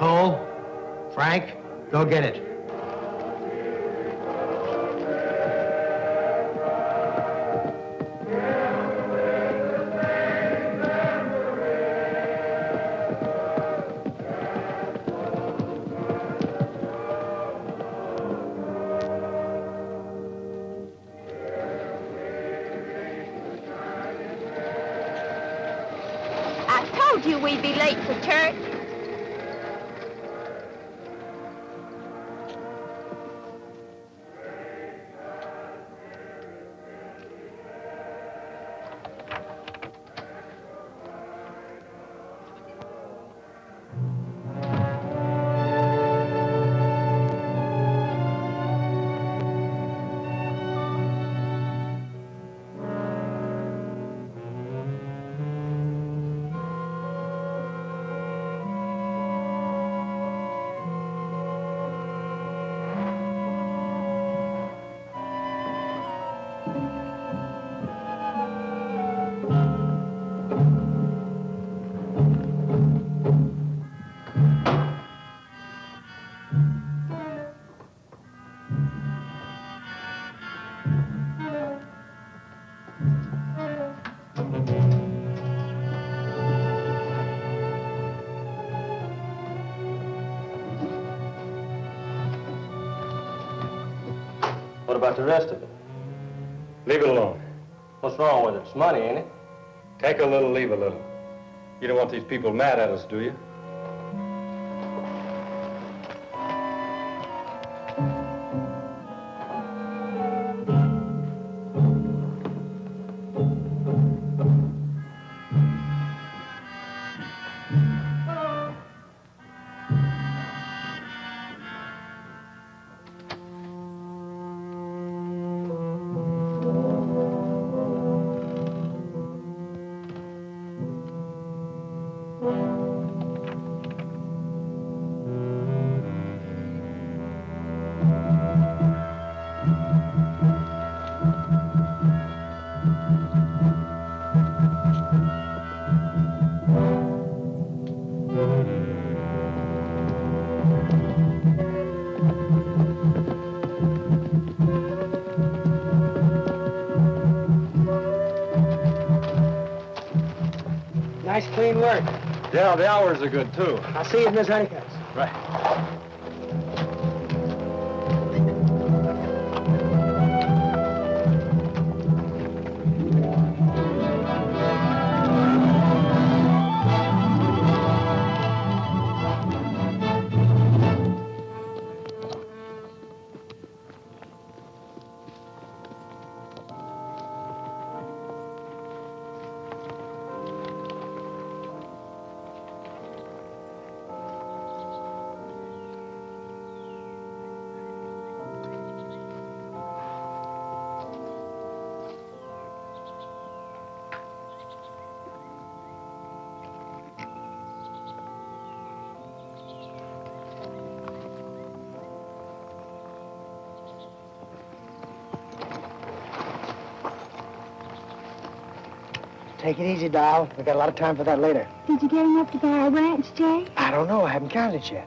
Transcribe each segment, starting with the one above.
Cole, Frank, go get it. I told you we'd be late for church. What about the rest of it? Leave it alone. What's wrong with it? It's money, ain't it? Take a little, leave a little. You don't want these people mad at us, do you? Nice, clean work. Yeah, the hours are good, too. I'll see you at Miss Honeycutt's. Right. Take it easy, doll. We got a lot of time for that later. Did you get enough to buy our ranch, Jay? I don't know. I haven't counted yet.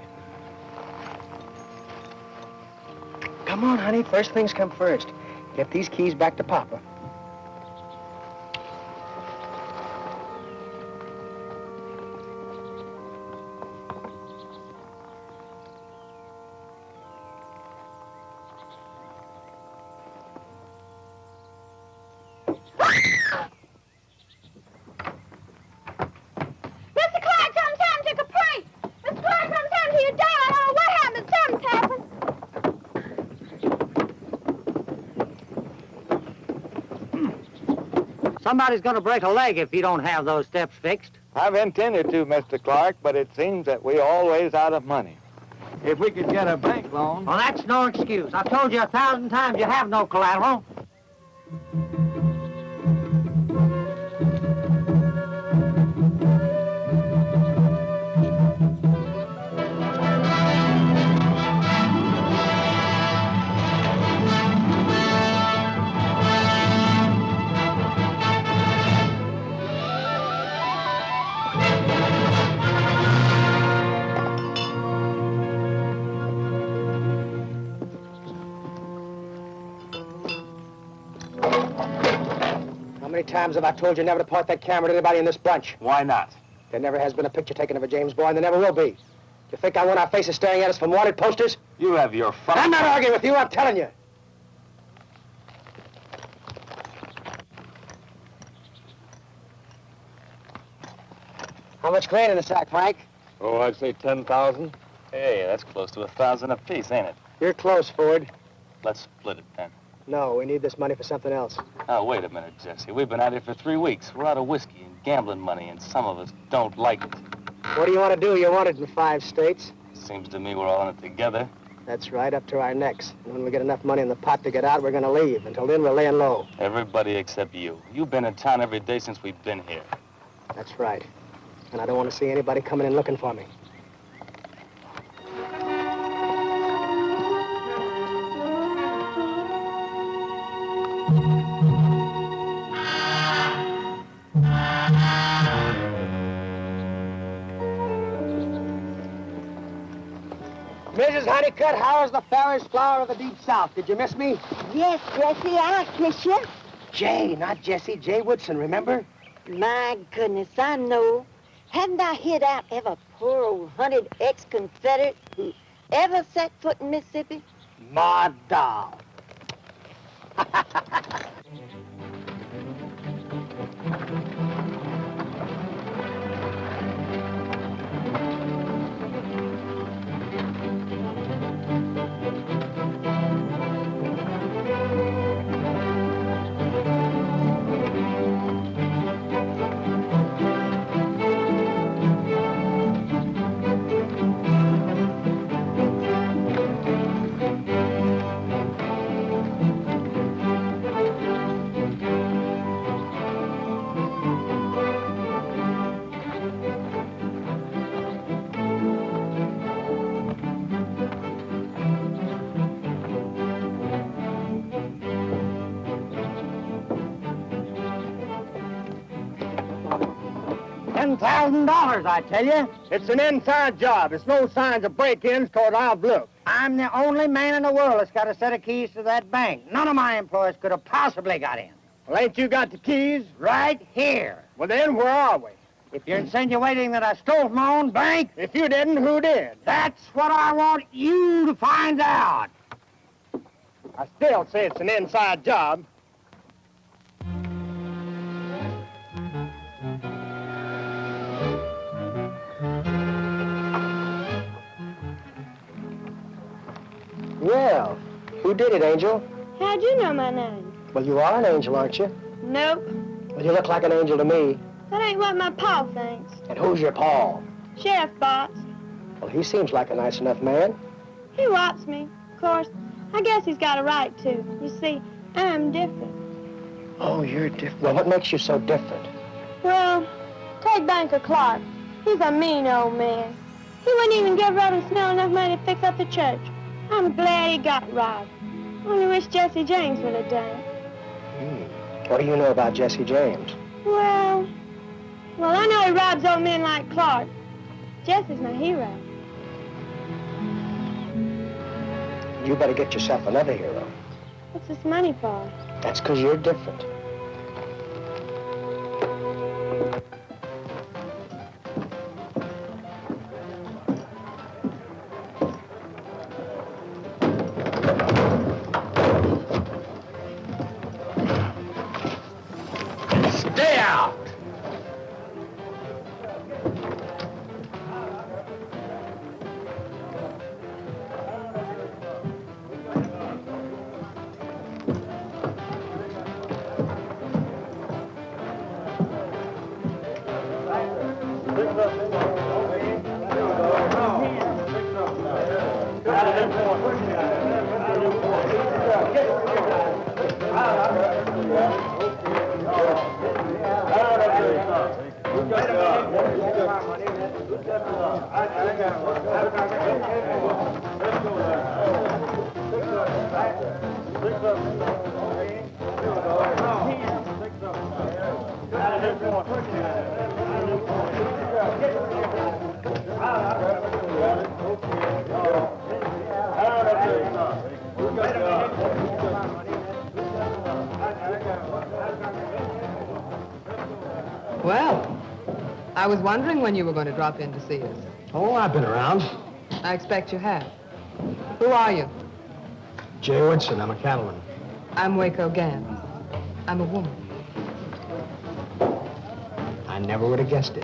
Come on, honey. First things come first. Get these keys back to Papa. Somebody's going to break a leg if you don't have those steps fixed. I've intended to, Mr. Clark, but it seems that we're always out of money. If we could get a bank loan... Well, that's no excuse. I've told you 1,000 times you have no collateral. times have I told you never to point that camera at anybody in this bunch? Why not? There never has been a picture taken of a James Boy, and there never will be. You think I want our faces staring at us from wanted posters? You have your fun. I'm not arguing with you, I'm telling you. How much grain in the sack, Frank? Oh, I'd say 10,000. Hey, that's close to 1,000 apiece, ain't it? You're close, Ford. Let's split it then. No, we need this money for something else. Oh, wait a minute, Jesse. We've been out here for 3 weeks. We're out of whiskey and gambling money, and some of us don't like it. What do you want to do? You want it in 5 states. Seems to me we're all in it together. That's right, up to our necks. And when we get enough money in the pot to get out, we're going to leave. Until then, we're laying low. Everybody except you. You've been in town every day since we've been here. That's right. And I don't want to see anybody coming in looking for me. Mrs. Honeycutt, how is the fairest flower of the Deep South? Did you miss me? Yes, Jesse, I kiss you. Jay, not Jesse. Jay Woodson, remember? My goodness, I know. Haven't I hid out every poor old hunted ex-Confederate who ever set foot in Mississippi? Ma doll. $10,000, I tell you. It's an inside job. It's no signs of break-ins toward I've looked. I'm the only man in the world that's got a set of keys to that bank. None of my employees could have possibly got in. Well, ain't you got the keys? Right here. Well, then, where are we? If you're insinuating that I stole from my own bank, If you didn't, who did? that's what I want you to find out. I still say it's an inside job. Well, who did it, Angel? How'd you know my name? Well, you are an angel, aren't you? Nope. Well, you look like an angel to me. That ain't what my pa thinks. And who's your pa? Sheriff Botts. Well, he seems like a nice enough man. He whops me. Of course, I guess he's got a right to. You see, I'm different. Oh, you're different. Well, what makes you so different? Well, take Banker Clark. He's a mean old man. He wouldn't even give Reverend Snell enough money to fix up the church. I'm glad he got robbed. Only wish Jesse James would have done it. What do you know about Jesse James? Well, I know he robs old men like Clark. Jesse's my hero. You better get yourself another hero. What's this money for? That's because you're different. Stay out! I was wondering when you were going to drop in to see us. Oh, I've been around. I expect you have. Who are you? Jay Winston, I'm a cattleman. I'm Waco Gans. I'm a woman. I never would have guessed it.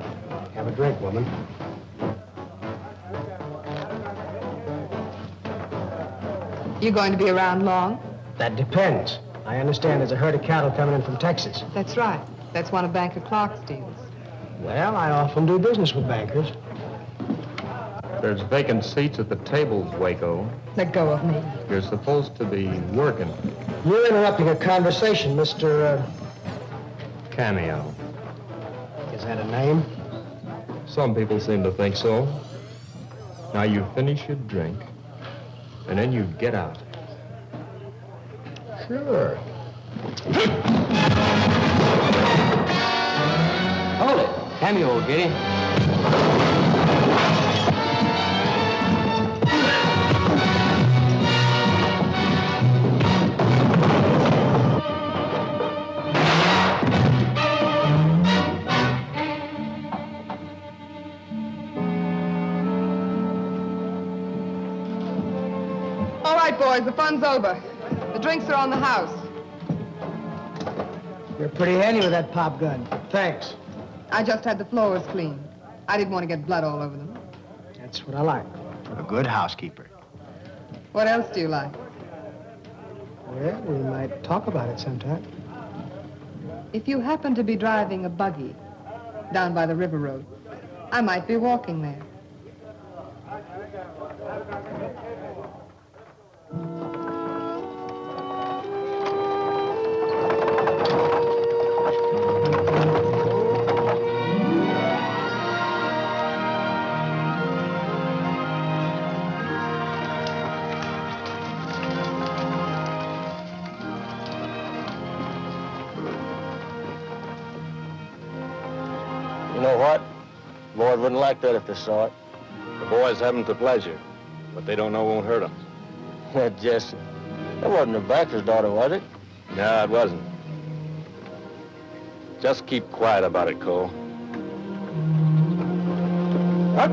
Have a drink, woman. You going to be around long? That depends. I understand there's a herd of cattle coming in from Texas. That's right. That's one of Banker Clark's deals. Well, I often do business with bankers. There's vacant seats at the tables, Waco. Let go of me. You're supposed to be working. You're interrupting a conversation, Mr. Cameo. Is that a name? Some people seem to think so. Now you finish your drink, and then you get out. Sure. Hold it. Cameo will get him. All right, boys, the fun's over. The drinks are on the house. You're pretty handy with that pop gun. Thanks. I just had the floors cleaned. I didn't want to get blood all over them. That's what I like. A good housekeeper. What else do you like? Well, we might talk about it sometime. If you happen to be driving a buggy down by the river road, I might be walking there. You know what? Lord wouldn't like that if they saw it. The boys haven't the pleasure. What they don't know won't hurt them. That Jesse. That wasn't the banker's daughter, was it? No, it wasn't. Just keep quiet about it, Cole. What?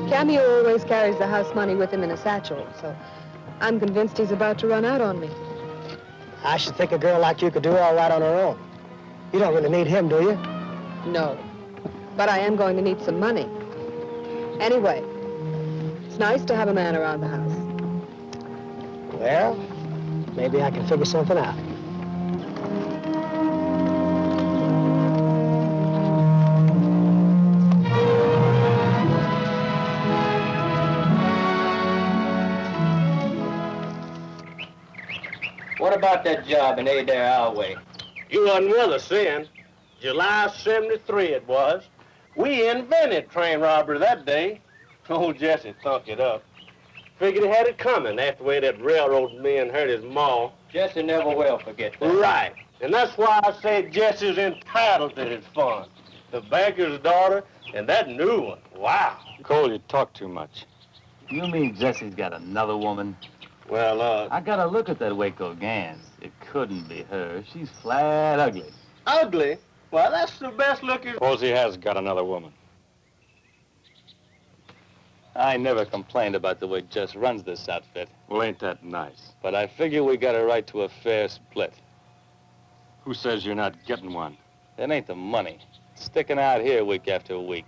Cameo always carries the house money with him in a satchel, so I'm convinced he's about to run out on me. I should think a girl like you could do all right on her own. You don't really need him, do you? No. But I am going to need some money. Anyway, it's nice to have a man around the house. Well, maybe I can figure something out. What about that job in Adair Alway? You wasn't with us then. July 73 it was. We invented train robbery that day. Old Jesse thunk it up. Figured he had it coming after the way that railroad man hurt his maw. Jesse never will forget that. Right. And that's why I say Jesse's entitled to his fun. The banker's daughter and that new one. Wow. Cole, you talk too much. You mean Jesse's got another woman? Well, I gotta look at that Waco Gans. It couldn't be her. She's flat ugly. ugly? Well, that's the best looking... Suppose he has got another woman. I never complained about the way Jess runs this outfit. Well, ain't that nice? But I figure we got a right to a fair split. Who says you're not getting one? It ain't the money. It's sticking out here week after week.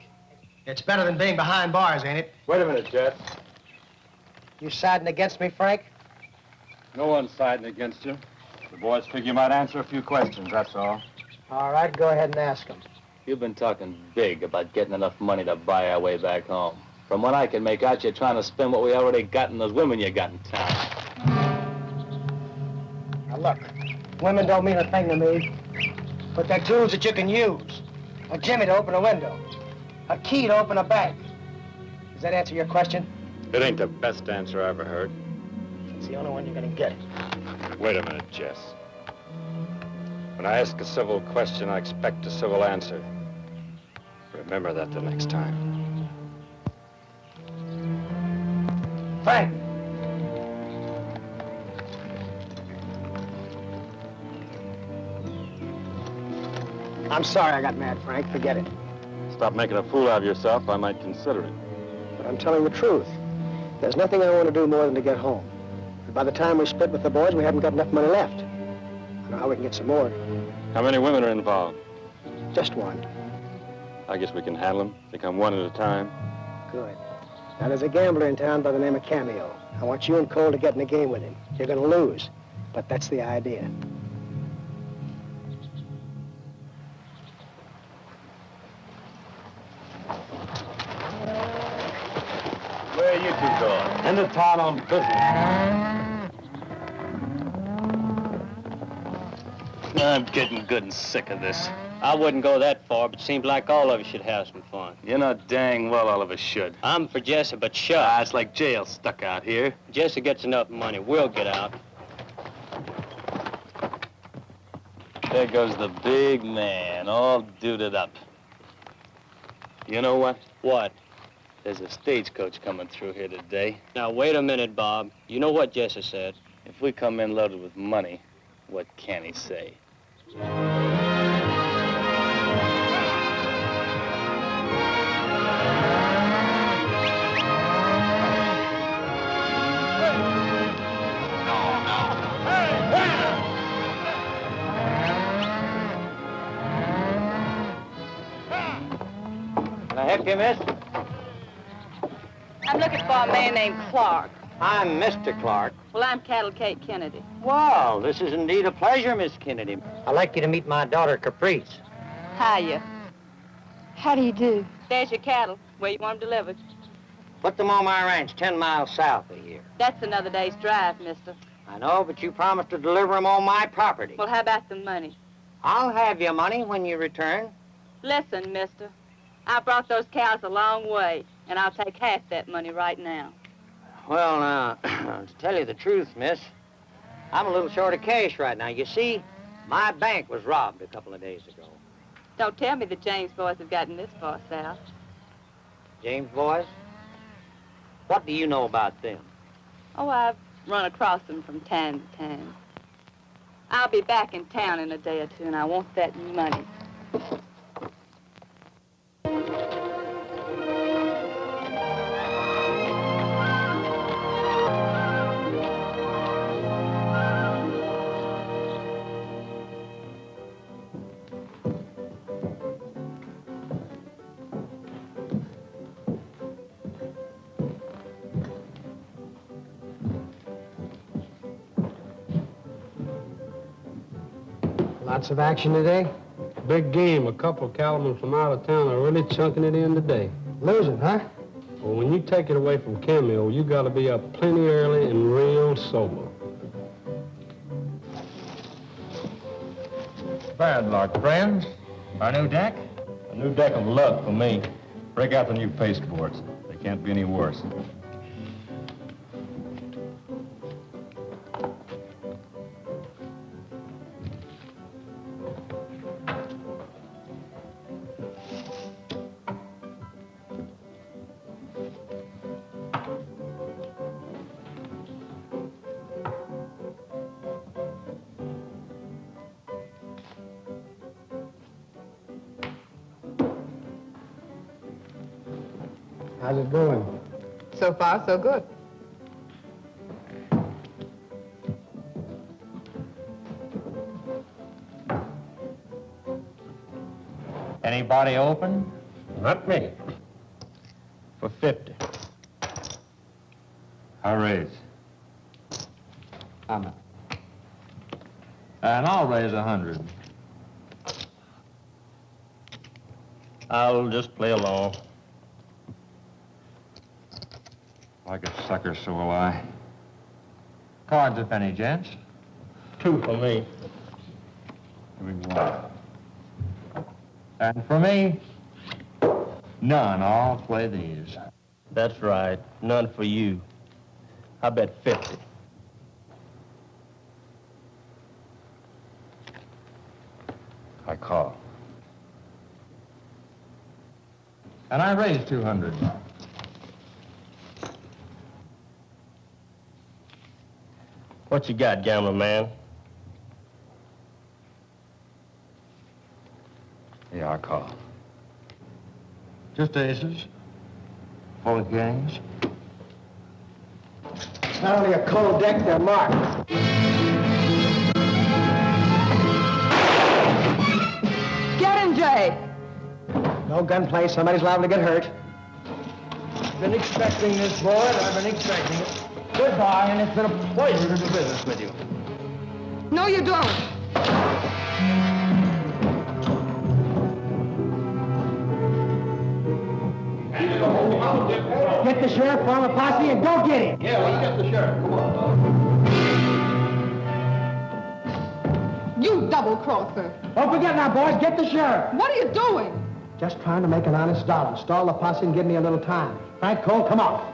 It's better than being behind bars, ain't it? Wait a minute, Jess. You siding against me, Frank? No one's siding against you. The boys figure you might answer a few questions, that's all. All right, go ahead and ask them. You've been talking big about getting enough money to buy our way back home. From what I can make out, you're trying to spend what we already got in those women you got in town. Now, look, women don't mean a thing to me, but they're tools that you can use. A jimmy to open a window, a key to open a bank. Does that answer your question? It ain't the best answer I ever heard. It's the only one you're gonna get. Wait a minute, Jess. When I ask a civil question, I expect a civil answer. Remember that the next time. Frank! I'm sorry I got mad, Frank. Forget it. Stop making a fool out of yourself. I might consider it. But I'm telling the truth. There's nothing I want to do more than to get home. And by the time we split with the boys, we haven't got enough money left. I know how we can get some more. How many women are involved? Just one. I guess we can handle them. They come one at a time. Good. Now, there's a gambler in town by the name of Cameo. I want you and Cole to get in a game with him. You're going to lose, but that's the idea. Where are you two going? Into town on business. I'm getting good and sick of this. I wouldn't go that far, but it seems like all of us should have some fun. You know dang well all of us should. I'm for Jesse, but shut. It's like jail stuck out here. Jesse gets enough money. We'll get out. There goes the big man, all duded up. You know what? What? There's a stagecoach coming through here today. Now, wait a minute, Bob. You know what Jesse said. If we come in loaded with money, what can he say? Can I help you, miss? I'm looking for a man named Clark. I'm Mr. Clark. Well, I'm Cattle Kate Kennedy. Well, this is indeed a pleasure, Miss Kennedy. I'd like you to meet my daughter, Caprice. Hiya. How do you do? There's your cattle. Where you want them delivered? Put them on my ranch 10 miles south of here. That's another day's drive, mister. I know, but you promised to deliver them on my property. Well, how about the money? I'll have your money when you return. Listen, mister. I brought those cows a long way, and I'll take half that money right now. Well, now, to tell you the truth, miss, I'm a little short of cash right now. You see, my bank was robbed a couple of days ago. Don't tell me the James boys have gotten this far south. James boys? What do you know about them? Oh, I've run across them from time to time. I'll be back in town in a day or two, and I want that money. Lots of action today? Big game. A couple of cattlemen from out of town are really chunking it in today. Losing, huh? Well, when you take it away from Cameo, you got to be up plenty early and real sober. Bad luck, friends. Our new deck? A new deck of luck for me. Break out the new pasteboards. They can't be any worse. How's it going? So far, so good. Anybody open? Not me. For 50. I raise. I'm out. And I'll raise 100. I'll just play along. Like a sucker, so will I. Cards, if any, gents. 2 for me. Here we go. And for me, none. I'll play these. That's right. None for you. I bet 50. I call. And I raise 200. What you got, gambler man? our call. Just aces. Full kings. It's not only a cold deck, they're marked. Get him, Jay. No gunplay, somebody's liable to get hurt. Been expecting this, boy, and I've been expecting it. Goodbye, and it's been a pleasure to do business with you. No, you don't. Get the sheriff, form a posse, and go get him. Yeah, let's get the sheriff. Come on. You double-crosser. Don't forget now, boys, get the sheriff. What are you doing? Just trying to make an honest dollar. Stall the posse and give me a little time. Frank Cole, come on.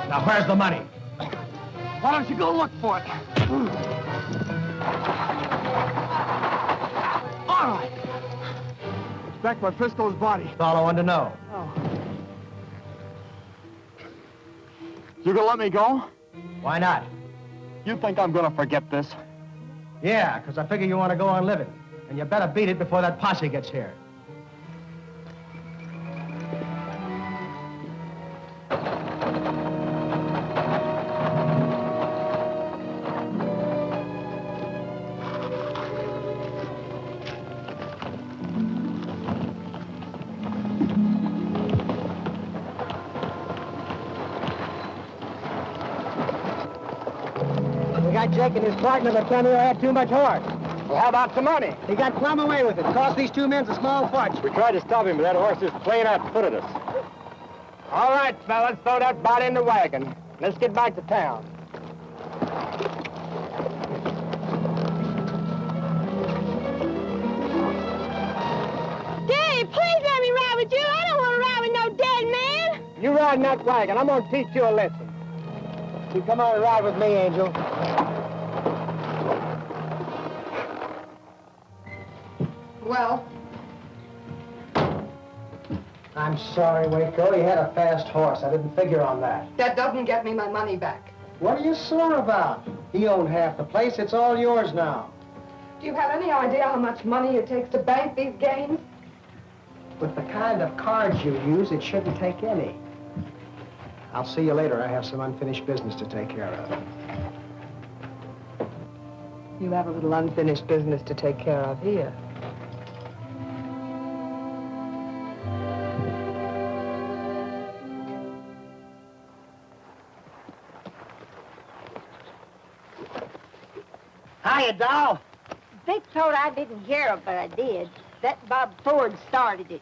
Now, where's the money? Why don't you go look for it? All right. Back by Frisco's body. That's all I wanted to know. Oh. You gonna let me go? Why not? You think I'm gonna forget this? Yeah, because I figure you want to go on living. And you better beat it before that posse gets here. We got Jake and his partner, but Cameo had too much horse. Well, how about some money? He got plumb away with it. Cost these two men a small fortune. We tried to stop him, but that horse just plain out footed us. All right, fellas, throw that body in the wagon. Let's get back to town. Daddy, please let me ride with you. I don't want to ride with no dead man. You ride in that wagon. I'm going to teach you a lesson. You come on and ride with me, Angel. Well, I'm sorry, Waco. He had a fast horse. I didn't figure on that. that doesn't get me my money back. What are you sore about? He owned half the place. It's all yours now. Do you have any idea how much money it takes to bank these games? With the kind of cards you use, it shouldn't take any. I'll see you later. I have some unfinished business to take care of. You have a little unfinished business to take care of here. Hiya, doll. They thought I didn't hear it, but I did. That Bob Ford started it.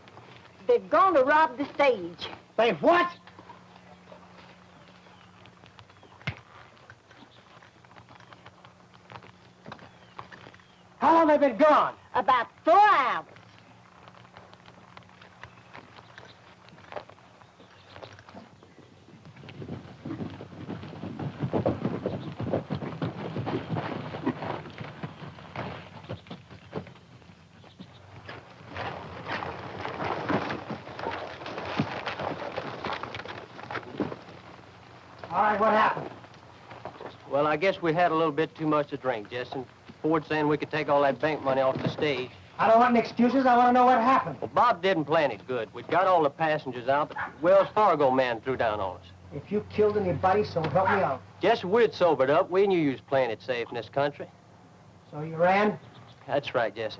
They've gone to rob the stage. They what? How long have they been gone? About 4 hours. All right, what happened? Well, I guess we had a little bit too much to drink, Jesse. Ford saying we could take all that bank money off the stage. I don't want any excuses. I want to know what happened. Well, Bob didn't plan it good. We'd got all the passengers out, but Wells Fargo man threw down on us. If you killed anybody, so help me out. Jesse, we'd sobered up. We knew you was playing it safe in this country. So you ran? That's right, Jesse.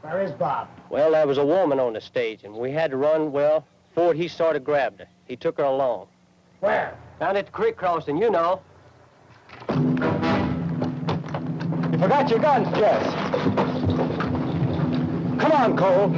Where is Bob? Well, there was a woman on the stage, and we had to run. Well, Ford, he sort of grabbed her. He took her along. Where? Down at the creek crossing, you know. You forgot your guns, Jess. Come on, Cole.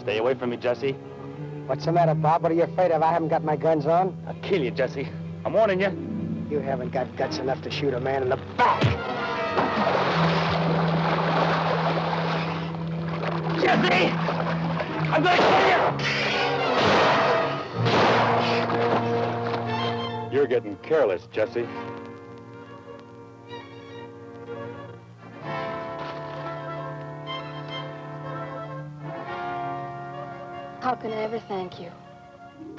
Stay away from me, Jesse. What's the matter, Bob? What are you afraid of? I haven't got my guns on. I'll kill you, Jesse. I'm warning you. You haven't got guts enough to shoot a man in the back. Jesse! I'm gonna kill you! You're getting careless, Jesse. How can I ever thank you?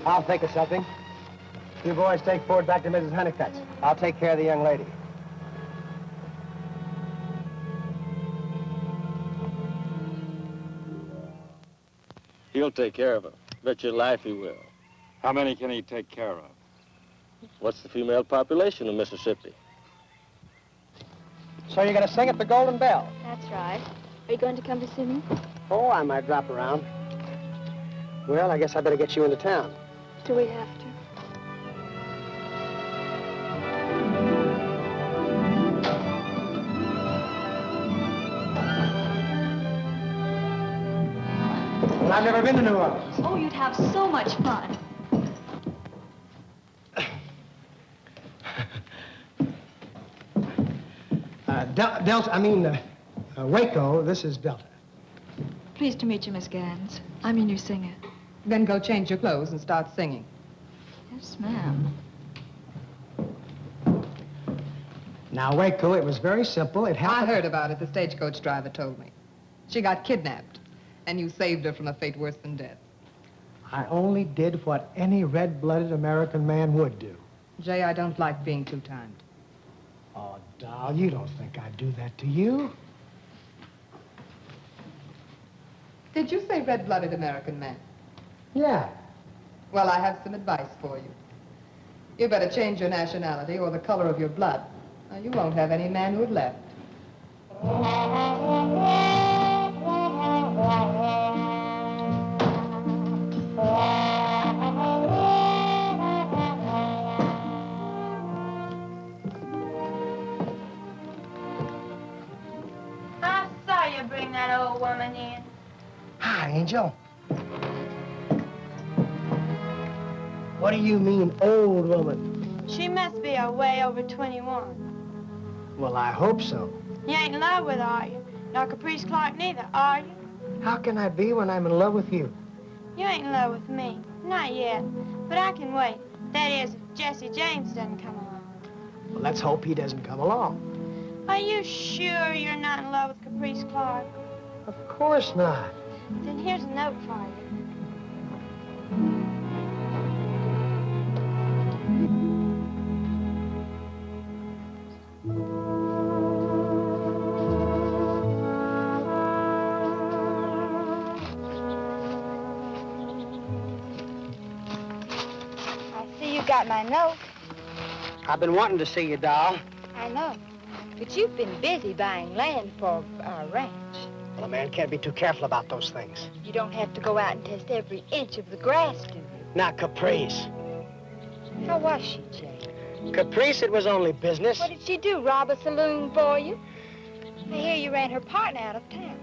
I'll think of something. You boys take Ford back to Mrs. Honeycutt's. I'll take care of the young lady. He'll take care of her. Bet your life he will. How many can he take care of? What's the female population of Mississippi? So you're going to sing at the Golden Bell? That's right. Are you going to come to see me? Oh, I might drop around. Well, I guess I better get you into town. Do we have to? Well, I've never been to New Orleans. Oh, you'd have so much fun. Waco, this is Delta. Pleased to meet you, Miss Gans. I'm your new singer. Then go change your clothes and start singing. Yes, ma'am. Now, Waco, it was very simple. It I happened... heard about it. The stagecoach driver told me. She got kidnapped, and you saved her from a fate worse than death. I only did what any red-blooded American man would do. Jay, I don't like being two-timed. Oh, doll, you don't think I'd do that to you? Did you say red-blooded American man? Yeah. Well, I have some advice for you. You better change your nationality or the color of your blood. Now, you won't have any manhood left. I saw you bring that old woman in. Hi, Angel. What do you mean, old woman? She must be way over 21. Well, I hope so. You ain't in love with her, are you? Nor Caprice Clark neither, are you? How can I be when I'm in love with you? You ain't in love with me. Not yet. But I can wait. That is, if Jesse James doesn't come along. Well, let's hope he doesn't come along. Are you sure you're not in love with Caprice Clark? Of course not. Then here's a note for you. I see you got my note. I've been wanting to see you, doll. I know. But you've been busy buying land for our ranch. Well, a man can't be too careful about those things. You don't have to go out and test every inch of the grass, do you? Not Caprice. How was she, Jay? Caprice, it was only business. What did she do, rob a saloon for you? I hear you ran her partner out of town.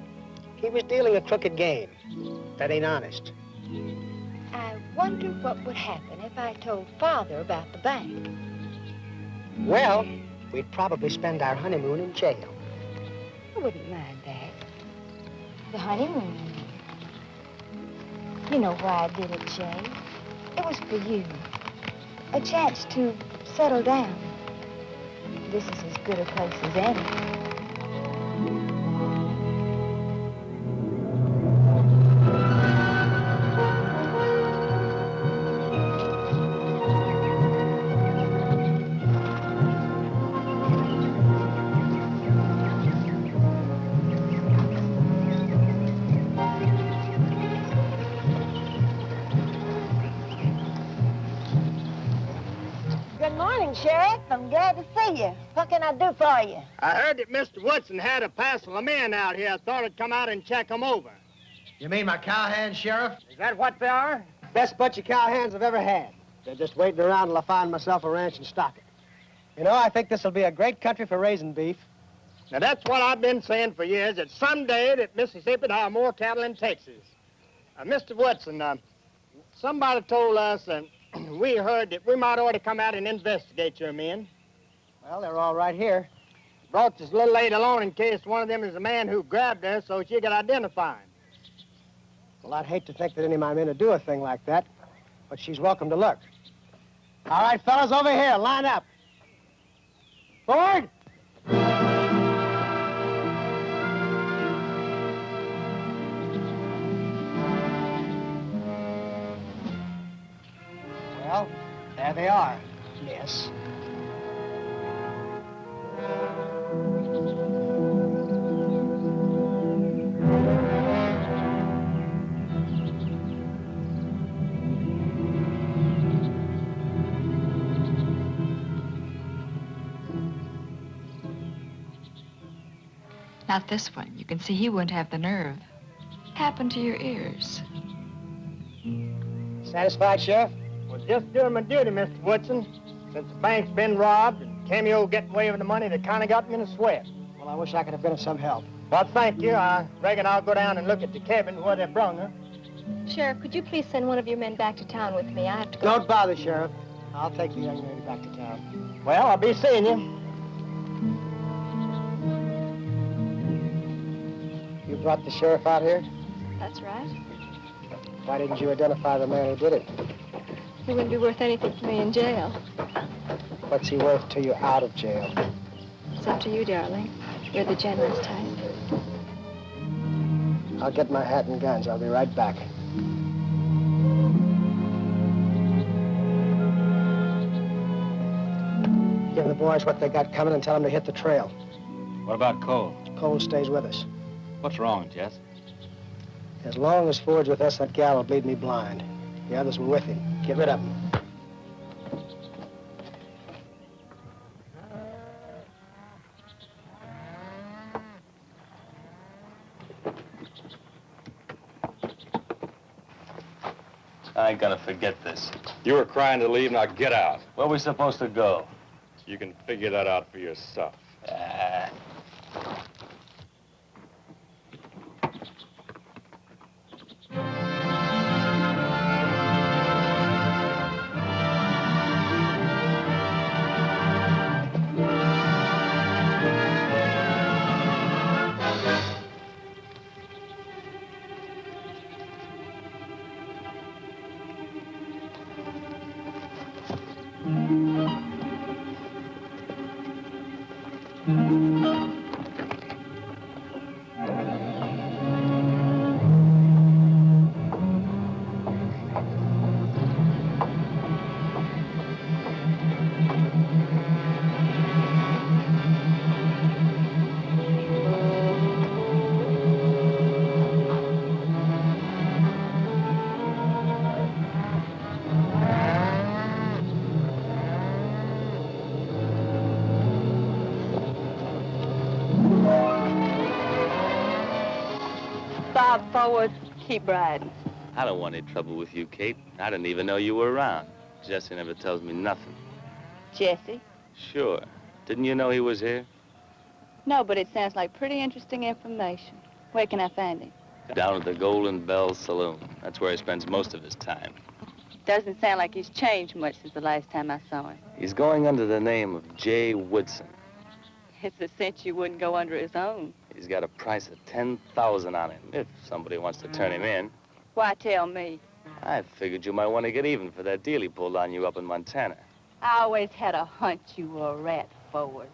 He was dealing a crooked game. That ain't honest. I wonder what would happen if I told Father about the bank. Well, we'd probably spend our honeymoon in jail. I wouldn't mind that. The honeymoon. You know why I did it, Jay. It was for you. A chance to settle down. This is as good a place as any. Good morning, Sheriff. I'm glad to see you. What can I do for you? I heard that Mr. Woodson had a parcel of men out here. I thought I'd come out and check them over. You mean my cowhands, Sheriff? Is that what they are? Best bunch of cowhands I've ever had. They're just waiting around till I find myself a ranch and stock it. You know, I think this will be a great country for raising beef. Now, that's what I've been saying for years, that someday that Mississippi will have more cattle than Texas. Mr. Woodson, somebody told us, and we heard that we might ought to come out and investigate your men. Well, they're all right here. Brought this little lady along in case one of them is the man who grabbed her so she could identify him. Well, I'd hate to think that any of my men would do a thing like that, but she's welcome to look. All right, fellas, over here, line up. Forward! Well, there they are. Yes. Not this one. You can see he wouldn't have the nerve. Happened to your ears. Satisfied, Sheriff? Well, just doing my duty, Mr. Woodson. Since the bank's been robbed and Cameo getting away with the money, that kind of got me in a sweat. Well, I wish I could have been of some help. Well, thank you. I reckon I'll go down and look at the cabin where they brung her. Sheriff, could you please send one of your men back to town with me? I have to go. Don't bother, Sheriff. I'll take the young lady back to town. Well, I'll be seeing you. You brought the sheriff out here? That's right. Why didn't you identify the man who did it? He wouldn't be worth anything to me in jail. What's he worth to you out of jail? It's up to you, darling. You're the generous type. I'll get my hat and guns. I'll be right back. Give the boys what they got coming and tell them to hit the trail. What about Cole? Cole stays with us. What's wrong, Jess? As long as Ford's with us, that gal will bleed me blind. The others were with him. Get rid of them. I ain't gonna forget this. You were crying to leave, now get out. Where we supposed to go? You can figure that out for yourself. Mm-hmm. Rob forward. Keep riding. I don't want any trouble with you, Kate. I didn't even know you were around. Jesse never tells me nothing. Jesse? Sure. Didn't you know he was here? No, but it sounds like pretty interesting information. Where can I find him? Down at the Golden Bell Saloon. That's where he spends most of his time. Doesn't sound like he's changed much since the last time I saw him. He's going under the name of Jay Woodson. It's a cinch you wouldn't go under his own. He's got a price of $10,000 on him, if somebody wants to turn him in. Why tell me? I figured you might want to get even for that deal he pulled on you up in Montana. I always had a hunch you were a rat forward.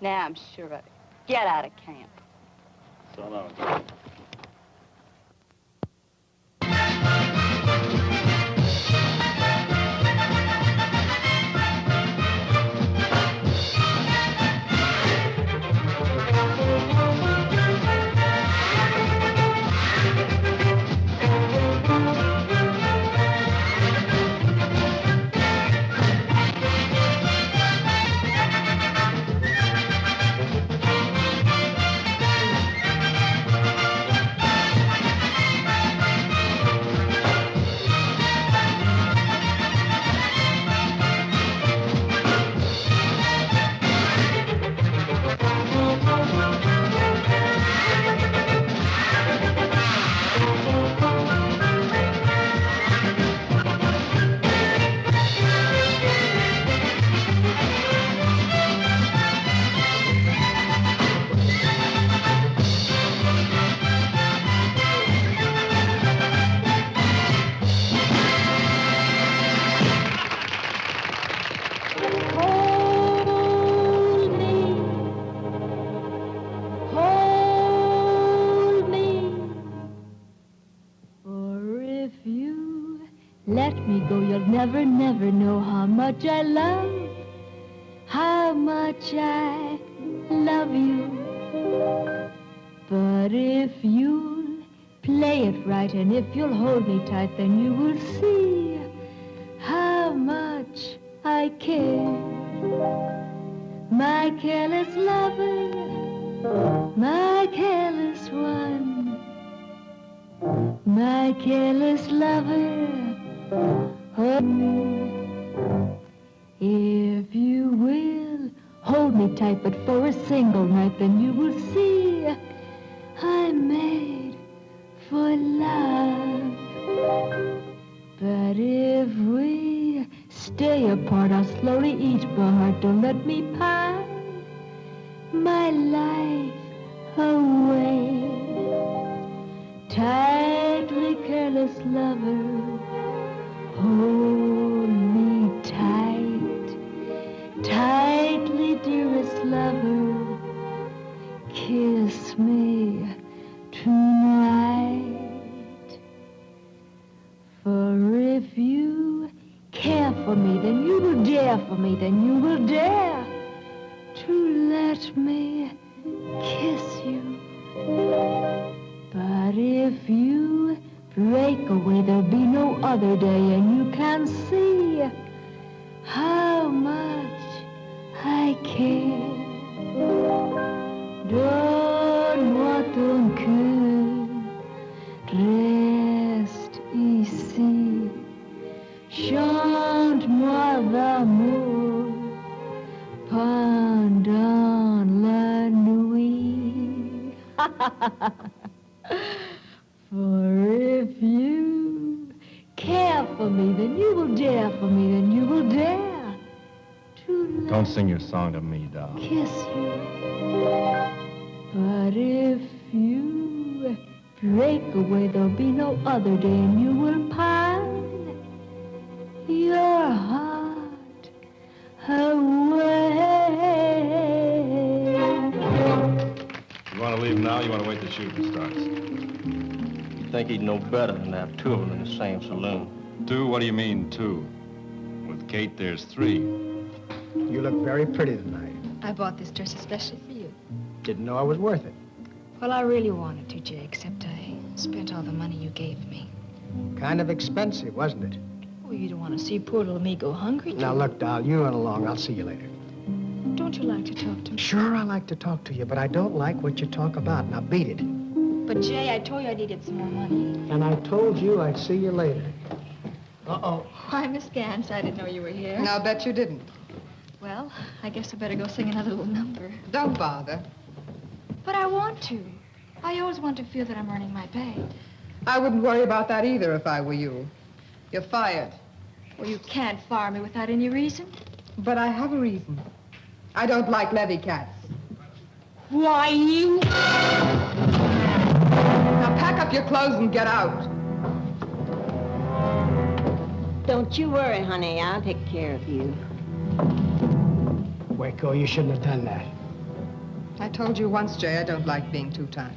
Now I'm sure of it. Get out of camp. So long. Never, never know how much I love you. But if you'll play it right and if you'll hold me tight, then you will see how much I care. My careless lover, my careless one, my careless lover. If you will hold me tight, but for a single night, then you will see I'm made for love. But if we stay apart, I'll slowly eat my heart. Don't let me pine my life away. Tightly careless lover, hold me tight, tightly, dearest lover, kiss me tonight. For if you care for me, then you will dare for me, then you will dare to let me kiss you. But if you break away, there'll be no other day, and you can see how much I care. Donne-moi ton cœur, reste ici, chante-moi l'amour pendant la nuit. For if you care for me, then you will dare for me, then you will dare to Don't sing your song to me, doll. kiss you. But if you break away, there'll be no other day, and you will pine your heart away. You want to leave now? You want to wait till shooting starts? You think he'd know better than to have two of them in the same saloon? Two? What do you mean, two? With Kate, there's three. You look very pretty tonight. I bought this dress especially for you. Didn't know I was worth it. Well, I really wanted to, Jay, except I spent all the money you gave me. Kind of expensive, wasn't it? Oh, you don't want to see poor little me go hungry, do Now, you? look, doll, you run along. I'll see you later. Don't you like to talk to me? Sure, I like to talk to you, but I don't like what you talk about. Now, beat it. But, Jay, I told you I needed some more money. And I told you I'd see you later. Uh-oh. Why, Miss Gans, I didn't know you were here. I'll bet you didn't. Well, I guess I better go sing another little number. Don't bother. But I want to. I always want to feel that I'm earning my pay. I wouldn't worry about that either if I were you. You're fired. Well, you can't fire me without any reason. But I have a reason. I don't like levy cats. Why, you... Now pack up your clothes and get out. Don't you worry, honey. I'll take care of you. Waco, you shouldn't have done that. I told you once, Jay, I don't like being too timed.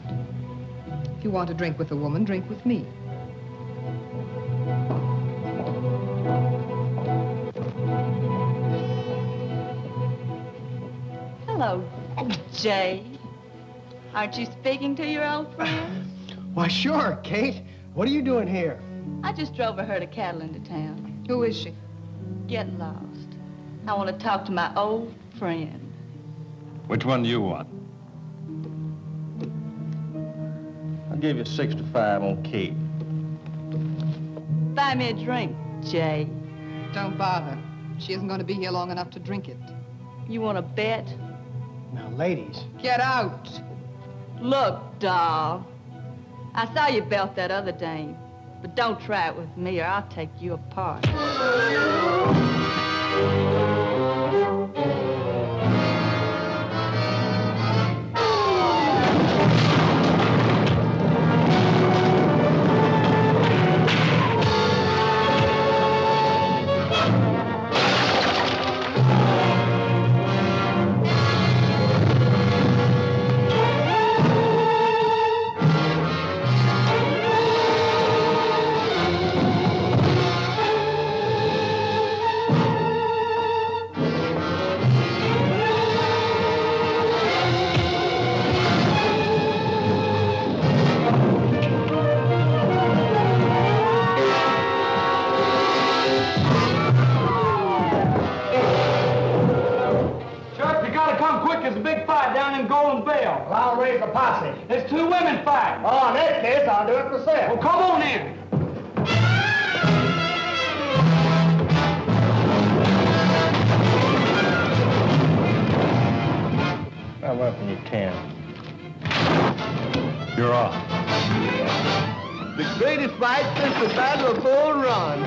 If you want to drink with a woman, drink with me. Hello, Jay. Aren't you speaking to your old friend? Why, sure, Kate. What are you doing here? I just drove a herd of cattle into town. Who is she? Get lost. I want to talk to my old friend. Which one do you want? I'll give you 6 to 5 on Kate. Buy me a drink, Jay. Don't bother. She isn't going to be here long enough to drink it. You want to bet? Now, ladies. Get out. Look, doll. I saw you belt that other dame. But don't try it with me or I'll take you apart. Well, I'll raise a posse. There's 2 women fighting. Oh, in that case, I'll do it myself. Well, come on in. I'm up in your 10. You're off. The greatest fight since the Battle of Bull Run.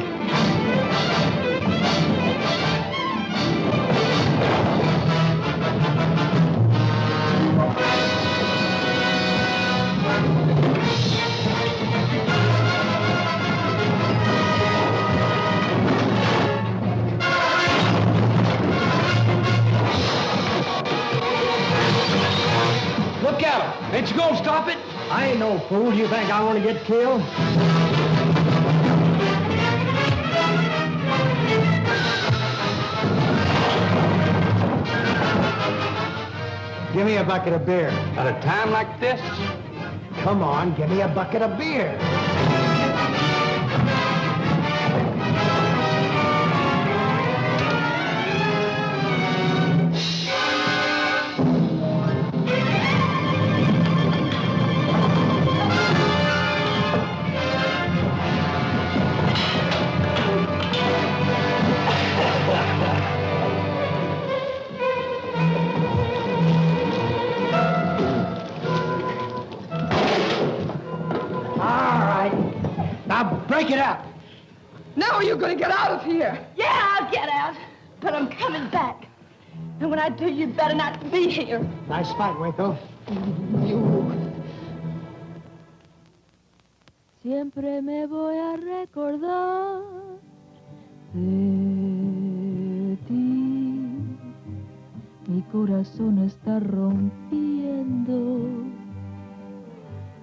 Look out! Ain't you gonna stop it? I ain't no fool. You think I want to get killed? Give me a bucket of beer. At a time like this? Come on, give me a bucket of beer. Break it up. Now you're going to get out of here. Yeah, I'll get out. But I'm coming back. And when I do, you better not be here. Nice fight, Waco. Siempre me voy a recordar de ti. Mi corazón está rompiendo.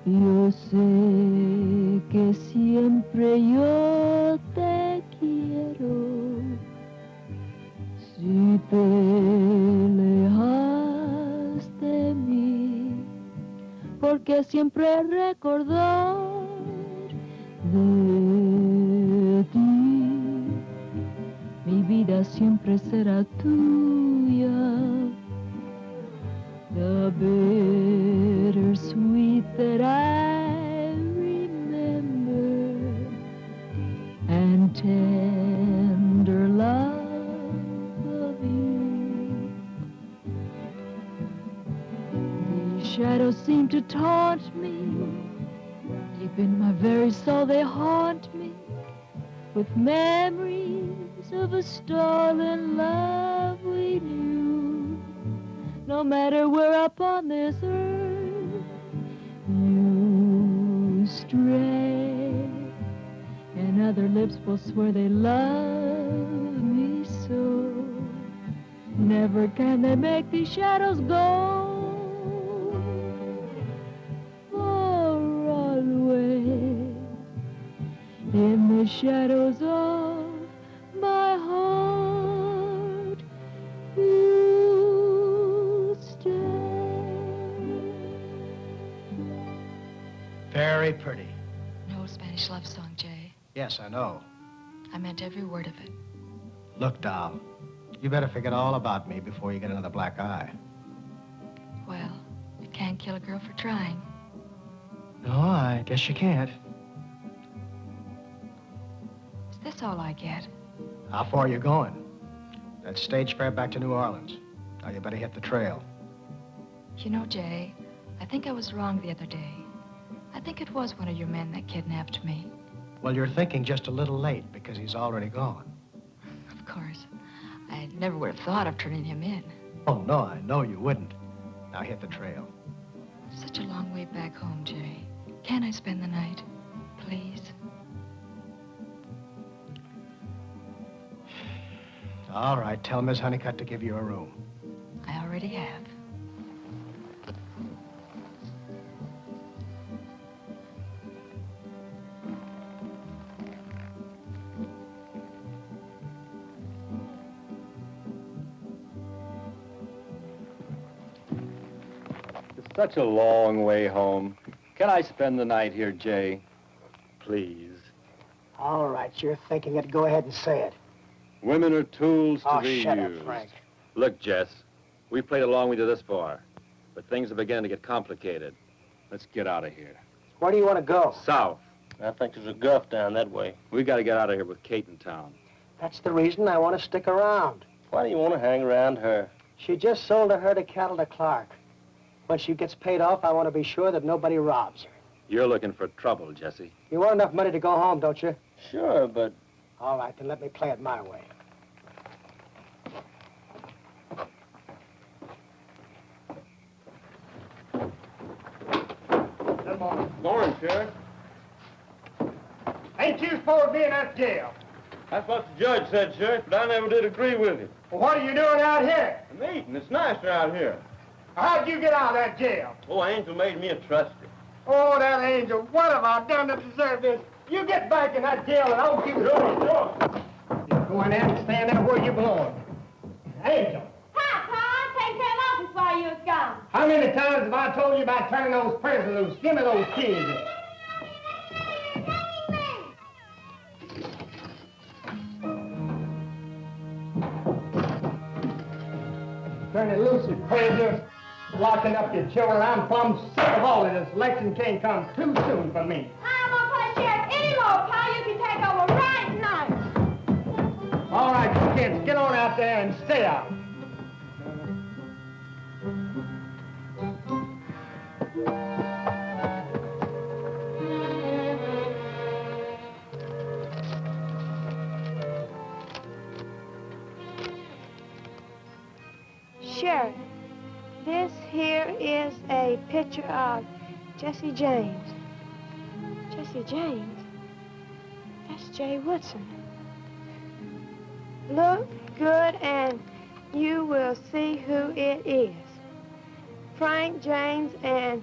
Yo sé que siempre yo te quiero. Si te alejas de mí, porque siempre recordar de ti, mi vida siempre será tuya. The bittersweet that I shadows seem to taunt me. Deep in my very soul they haunt me with memories of a stolen love we knew. No matter where upon this earth you stray, and other lips will swear they love me so. Never can they make these shadows go. For always in the shadows of my heart you stay. Very pretty. An old Spanish love song, Jay. Yes, I know. I meant every word of it. Look, doll, you better forget all about me before you get another black eye. Well, you can't kill a girl for trying. No, I guess you can't. Is this all I get? How far are you going? That stage fare back to New Orleans. Now, you better hit the trail. You know, Jay, I think I was wrong the other day. I think it was one of your men that kidnapped me. Well, you're thinking just a little late because he's already gone. Of course. I never would have thought of turning him in. Oh, no, I know you wouldn't. Now hit the trail. Such a long way back home, Jay. Can I spend the night? Please? All right, tell Miss Honeycutt to give you a room. I already have. It's such a long way home. Can I spend the night here, Jay? Please. All right, you're thinking it. Go ahead and say it. Women are tools to be shut used. up, Frank. Look, Jess, we played along with you this far, but things are beginning to get complicated. Let's get out of here. Where do you want to go? South. I think there's a guff down that way. We got to get out of here with Kate in town. That's the reason I want to stick around. Why do you want to hang around her? She just sold her herd of cattle to Clark. When she gets paid off, I want to be sure that nobody robs her. You're looking for trouble, Jesse. You want enough money to go home, don't you? Sure, but... All right, then let me play it my way. Good morning. Morning, Sheriff. Ain't you supposed to be in that jail? That's what the judge said, Sheriff, but I never did agree with him. Well, what are you doing out here? I'm eating. It's nicer out here. How'd you get out of that jail? Oh, Angel made me a trustee. Oh, that angel. What have I done to deserve this? You get back in that jail and I'll give you... Sure. You go in there and stand there where you belong. Angel. Hi, Pa. Take care of office while you was gone. How many times have I told you about turning those prisoners loose? Give me those keys. Turning loose your prisoners, locking up your children. I'm plumb sick of all of this. Election can't come too soon for me. I won't play sheriff anymore, Pa. You can take over right now. All right, you kids, get on out there and stay out. Sheriff, this here is a picture of Jesse James. Jesse James? That's Jay Woodson. Look good and you will see who it is. Frank James and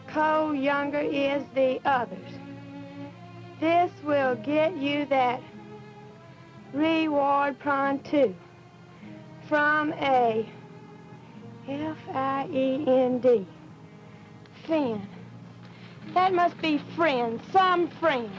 Cole Younger is the others. This will get you that reward pronto from a F-I-E-N-D. Friend. That must be friend, some friend.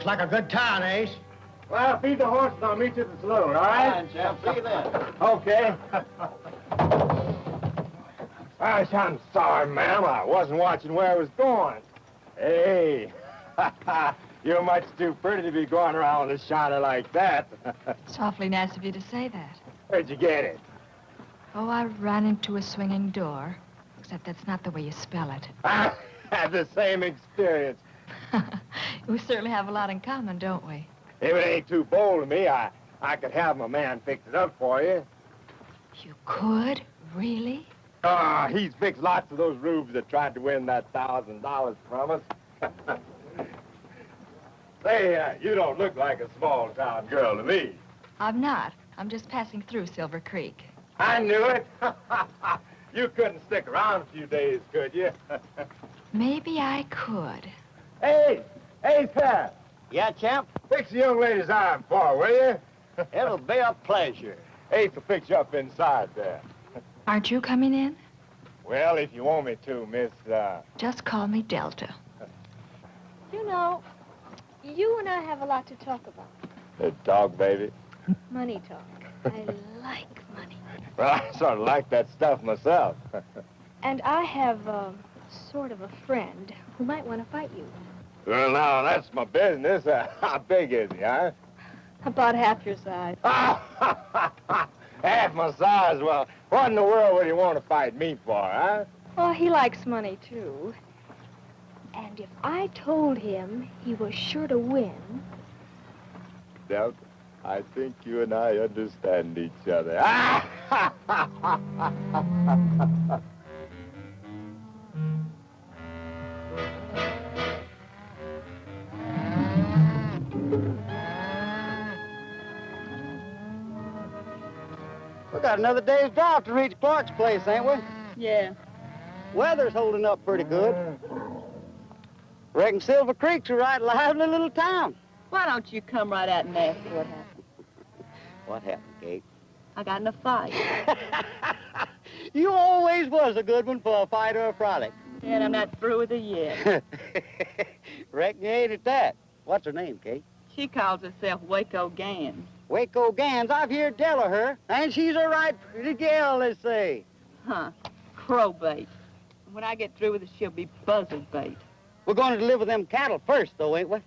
Looks like a good town, Ace. Well, feed the horse and I'll meet you at the saloon, all right? Fine, Champ. See you then. Okay. I'm sorry, ma'am. I wasn't watching where I was going. Hey, you're much too pretty to be going around with a shiner like that. It's awfully nice of you to say that. Where'd you get it? Oh, I ran into a swinging door. Except that's not the way you spell it. I had the same experience. We certainly have a lot in common, don't we? If it ain't too bold of me, I could have my man fix it up for you. You could? Really? He's fixed lots of those rubes that tried to win that $1,000 from us. Say, you don't look like a small-town girl to me. I'm not. I'm just passing through Silver Creek. I knew it. You couldn't stick around a few days, could you? Maybe I could. Hey, Pat. Yeah, Champ? Fix the young lady's arm for her, will you? It'll be a pleasure. Ace will fix you up inside there. Aren't you coming in? Well, if you want me to, Miss, Just call me Delta. You know, you and I have a lot to talk about. The dog, baby. Money talk. I like money. Well, I sort of like that stuff myself. And I have, sort of a friend who might want to fight you. Well, now, that's my business. How big is he, huh? About half your size. Half my size? Well, what in the world would he want to fight me for, huh? Well, he likes money, too. And if I told him he was sure to win... Delta, I think you and I understand each other. We got another day's drive to reach Clark's place, ain't we? Yeah. Weather's holding up pretty good. Reckon Silver Creek's a right lively little town. Why don't you come right out and ask what happened? What happened, Kate? I got in a fight. You always was a good one for a fight or a frolic. And I'm not through with her yet. Reckon you ain't at that. What's her name, Kate? She calls herself Waco Gans. Waco Gans. I've heard tell of her. And she's a right pretty gal, they say. Huh. Crowbait. When I get through with her, she'll be buzzard bait. We're going to deliver them cattle first, though, ain't we?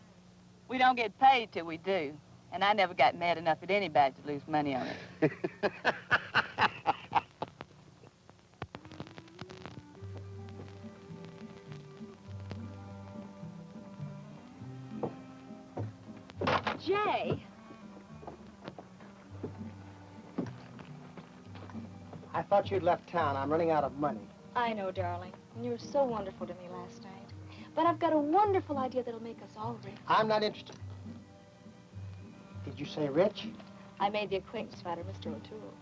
We don't get paid till we do. And I never got mad enough at anybody to lose money on it. Jay! I thought you'd left town. I'm running out of money. I know, darling. And you were so wonderful to me last night. But I've got a wonderful idea that'll make us all rich. I'm not interested. Did you say rich? I made the acquaintance fighter, Mr. O'Toole.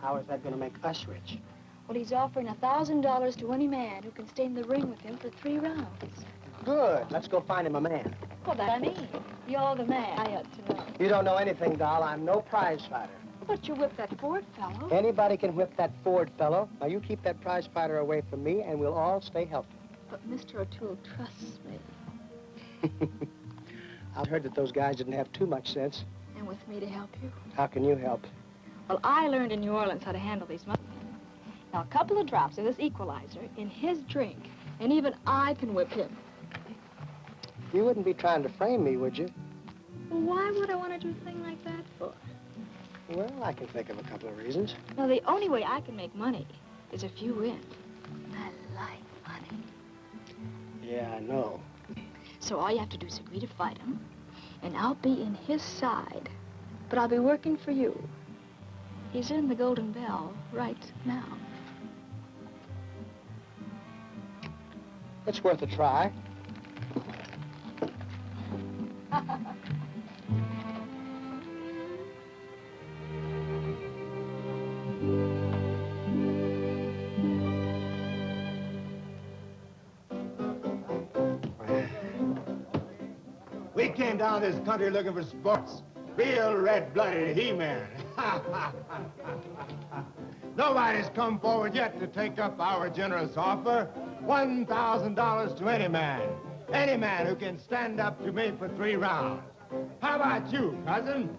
How is that going to make us rich? Well, he's offering $1,000 to any man who can stay in the ring with him for 3 rounds. Good. Let's go find him a man. Well, that I mean. You're the man. I ought to know. You don't know anything, doll. I'm no prize fighter. But you whipped that Ford fellow. Anybody can whip that Ford fellow. Now, you keep that prize fighter away from me, and we'll all stay healthy. But Mr. O'Toole trusts me. I've heard that those guys didn't have too much sense. And with me to help you? How can you help? Well, I learned in New Orleans how to handle these money. Now, a couple of drops of this equalizer in his drink, and even I can whip him. You wouldn't be trying to frame me, would you? Well, why would I want to do a thing like that for? Well, I can think of a couple of reasons. Well, the only way I can make money is if you win. I like money. Yeah, I know. So all you have to do is agree to fight him, and I'll be in his side. But I'll be working for you. He's in the Golden Bell right now. It's worth a try. We came down this country looking for sports. Real red-blooded He-Man. Nobody's come forward yet to take up our generous offer. $1,000 to any man. Any man who can stand up to me for 3 rounds. How about you, cousin?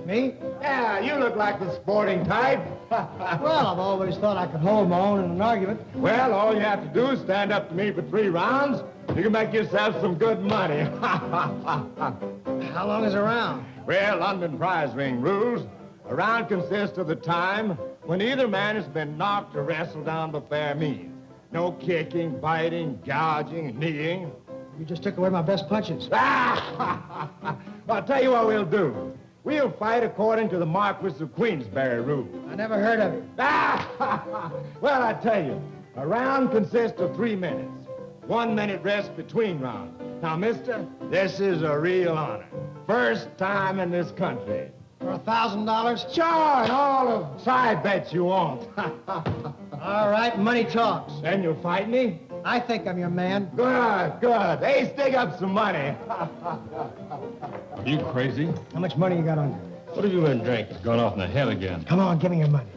Me? Yeah, you look like the sporting type. Well, I've always thought I could hold my own in an argument. Well, all you have to do is stand up to me for 3 rounds. You can make yourself some good money. How long is a round? Well, London prize ring rules. A round consists of the time when either man has been knocked or wrestled down by fair means. No kicking, biting, gouging, kneeing. You just took away my best punches. Well, I'll tell you what we'll do. We'll fight according to the Marquis of Queensberry rule. I never heard of it. Well, I tell you, a round consists of 3 minutes. 1 minute rest between rounds. Now, mister, this is a real honor. First time in this country. For $1,000? Sure, and all of side bets you want. All right, money talks. Then you'll fight me? I think I'm your man. Good, good. Hey, stick up some money. Are you crazy? How much money you got on you? What have you been drinking? Gone off in the head again. Come on, give me your money.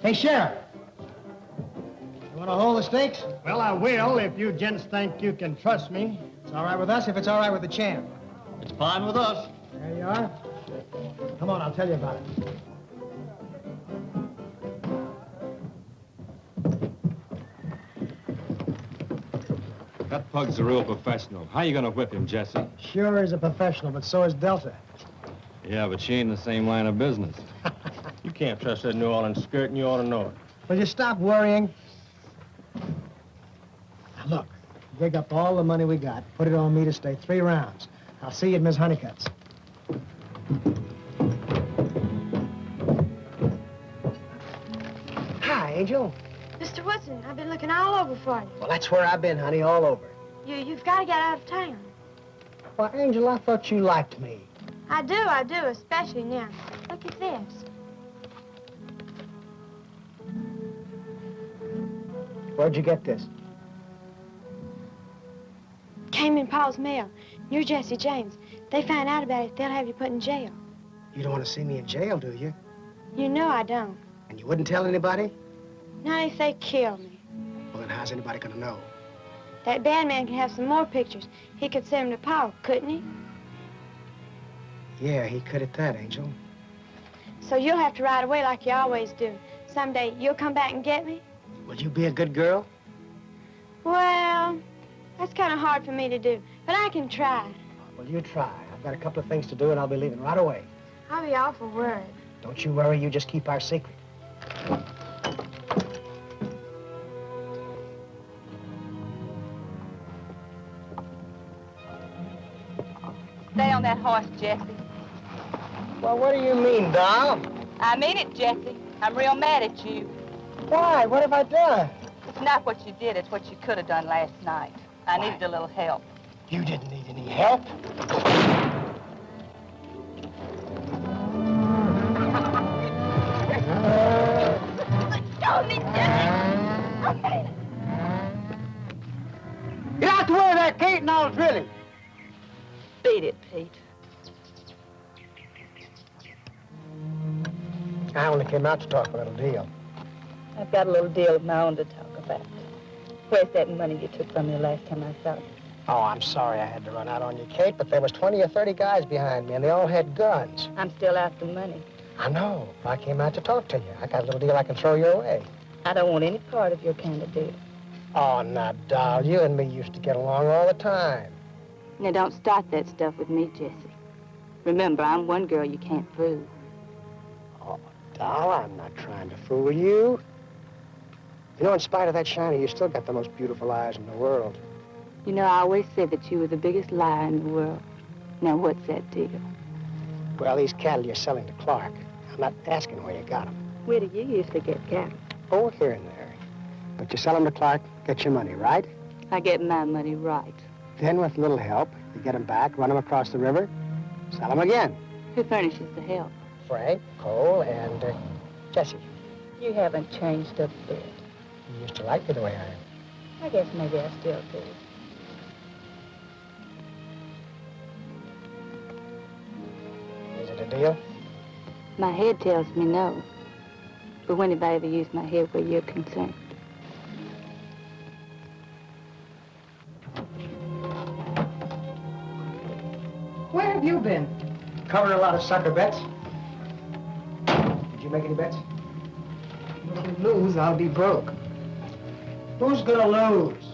Hey, Sheriff. You want to hold the stakes? Well, I will if you gents think you can trust me. It's all right with us if it's all right with the champ. It's fine with us. There you are. Come on, I'll tell you about it. That pug's a real professional. How you gonna whip him, Jesse? Sure is a professional, but so is Delta. Yeah, but she ain't in the same line of business. You can't trust that New Orleans skirt, and you ought to know it. Will you stop worrying? Now, look, dig up all the money we got, put it on me to stay 3 rounds. I'll see you at Miss Honeycutt's. Hi, Angel. Mr. Woodson, I've been looking all over for you. Well, that's where I've been, honey, all over. You've got to get out of town. Well, Angel, I thought you liked me. I do, especially now. Look at this. Where'd you get this? Came in Paul's mail. You're Jesse James. They find out about it, they'll have you put in jail. You don't want to see me in jail, do you? You know I don't. And you wouldn't tell anybody? Not if they kill me. Well, then how's anybody gonna know? That bad man can have some more pictures. He could send them to Paul, couldn't he? Yeah, he could at that, Angel. So you'll have to ride away like you always do. Someday you'll come back and get me? Will you be a good girl? Well, that's kind of hard for me to do, but I can try. Well, you try. I've got a couple of things to do, and I'll be leaving right away. I'll be awful worried. Don't you worry, you just keep our secret. Stay on that horse, Jesse. Well, what do you mean, doll? I mean it, Jesse. I'm real mad at you. Why? What have I done? It's not what you did, it's what you could have done last night. I needed a little help. You didn't need any help. Let me, Jesse. Get out the way of that gate and I'll drill him. Beat it, Pete. I only came out to talk a little deal. I've got a little deal of my own to talk about. Where's that money you took from me last time I saw you? Oh, I'm sorry I had to run out on you, Kate, but there was 20 or 30 guys behind me, and they all had guns. I'm still after money. I know. I came out to talk to you. I got a little deal I can throw your way. I don't want any part of your kind of deal. Oh, now, doll, you and me used to get along all the time. Now, don't start that stuff with me, Jesse. Remember, I'm one girl you can't fool. Oh, doll, I'm not trying to fool you. You know, in spite of that shiner, you still got the most beautiful eyes in the world. You know, I always said that you were the biggest liar in the world. Now, what's that deal? Well, these cattle you're selling to Clark, I'm not asking where you got them. Where do you usually get cattle? Oh, here and there. But you sell them to Clark, get your money, right? I get my money right. Then, with a little help, you get them back, run them across the river, sell them again. Who furnishes the help? Frank, Cole, and Jesse. You haven't changed a bit. You used to like me the way I am. I guess maybe I still do. Is it a deal? My head tells me no. But when have I ever used my head where you're concerned? you been? Covering a lot of sucker bets. Did you make any bets? If you lose, I'll be broke. Who's gonna lose?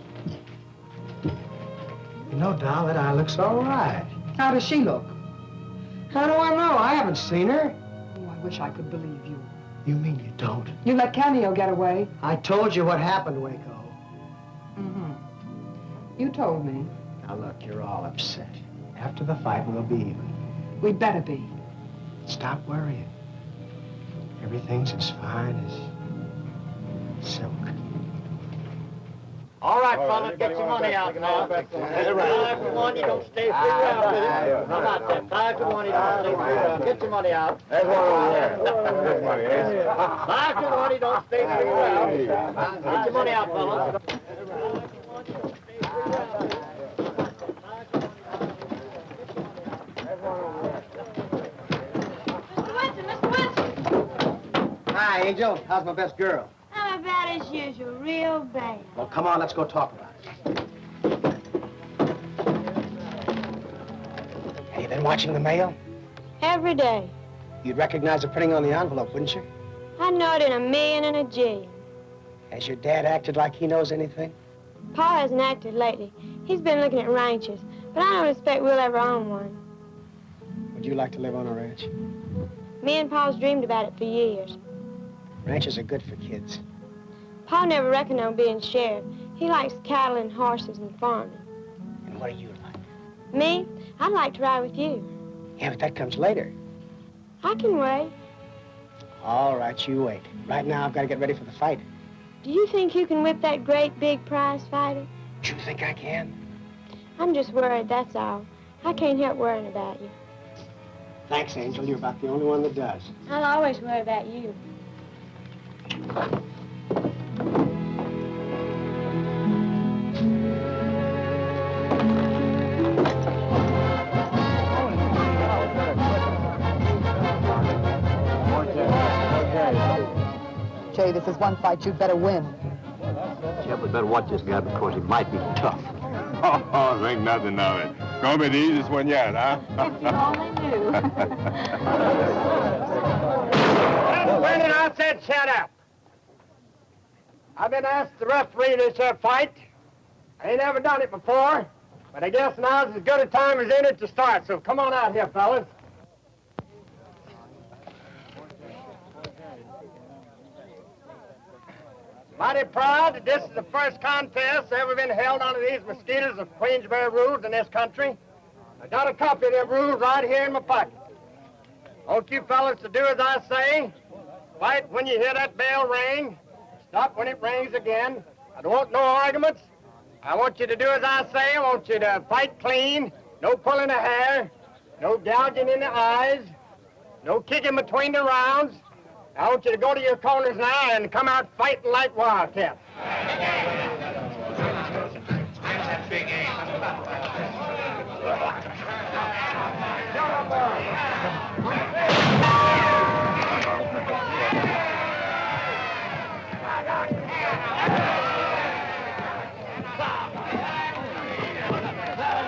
You know, doll, that eye looks all right. How does she look? How do I know? I haven't seen her. Oh, I wish I could believe you. You mean you don't? You let Cameo get away. I told you what happened, Waco. Mm-hmm. You told me. Now, look, you're all upset. After the fight, we'll be even. We'd better be. Stop worrying. Everything's as fine as silk. All right, fellas, get your money out now. 5 to 1, you don't stay 3 rounds with it. How about that? 5 to 1, you don't stay 3 rounds. Get your money out. There's one over there. 5 to 1, you don't stay 3 rounds. Get your money out, fellas. Hi, Angel. How's my best girl? I'm about as usual, real bad. Well, come on, let's go talk about it. Have you been watching the mail? Every day. You'd recognize the printing on the envelope, wouldn't you? I know it in a million and a jillion. Has your dad acted like he knows anything? Pa hasn't acted lately. He's been looking at ranches, but I don't expect we'll ever own one. Would you like to live on a ranch? Me and Pa's dreamed about it for years. Ranches are good for kids. Pa never reckoned on being sheriff. He likes cattle and horses and farming. And what do you like? Me? I'd like to ride with you. Yeah, but that comes later. I can wait. All right, you wait. Right now, I've got to get ready for the fight. Do you think you can whip that great big prize fighter? Do you think I can? I'm just worried, that's all. I can't help worrying about you. Thanks, Angel. You're about the only one that does. I'll always worry about you. Jay, this is one fight you'd better win. Yeah, but better watch this guy because he might be tough. Oh, think nothing of it. Gonna be the easiest one yet, huh? If you only knew. When did I said shut up? I've been asked to referee this here fight. I ain't never done it before, but I guess now's as good a time as any to start, so come on out here, fellas. Mighty proud that this is the first contest ever been held under these mosquitoes of Queensberry rules in this country. I got a copy of them rules right here in my pocket. I want you fellas to do as I say. Fight when you hear that bell ring. Stop when it rings again. I don't want no arguments. I want you to do as I say. I want you to fight clean. No pulling the hair. No gouging in the eyes. No kicking between the rounds. I want you to go to your corners now and come out fighting like wildcats.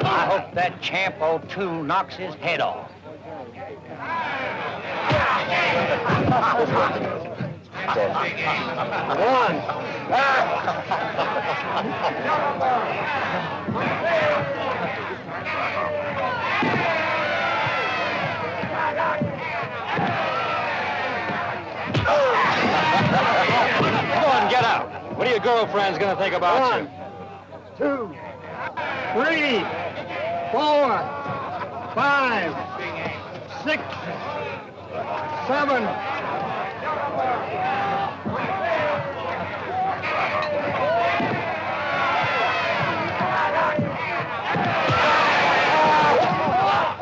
I hope that champ 02 knocks his head off. One. Go on, get out. What are your girlfriends going to think about you? 2, 3, 4, 5, 6, 7.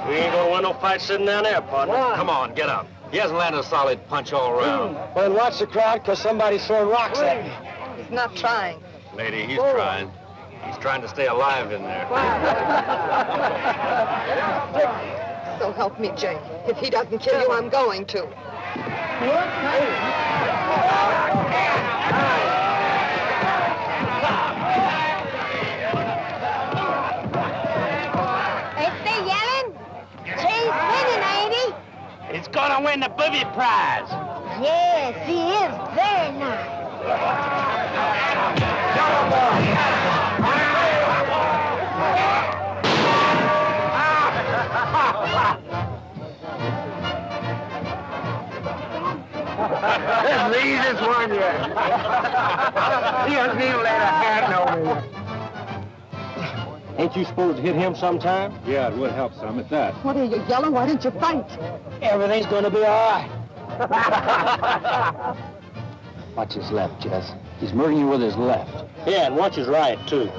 We ain't gonna win no fight sitting down there, partner. Come on, get up. He hasn't landed a solid punch all around. Well, then watch the crowd, because somebody's throwing rocks at me. He's not trying. Lady, he's trying. He's trying to stay alive in there. So help me, Jay. If he doesn't kill you, I'm going to. Ain't they yelling? Cheese He's gonna win the booby prize. Yes, he is very nice. That's the easiest one yet. He hasn't even laid a hand on me yet. Ain't you supposed to hit him sometime? Yeah, it would help some at that. What are you yelling? Why didn't you fight? Everything's gonna be all right. Watch his left, Jess. He's murdering you with his left. Yeah, and watch his right, too.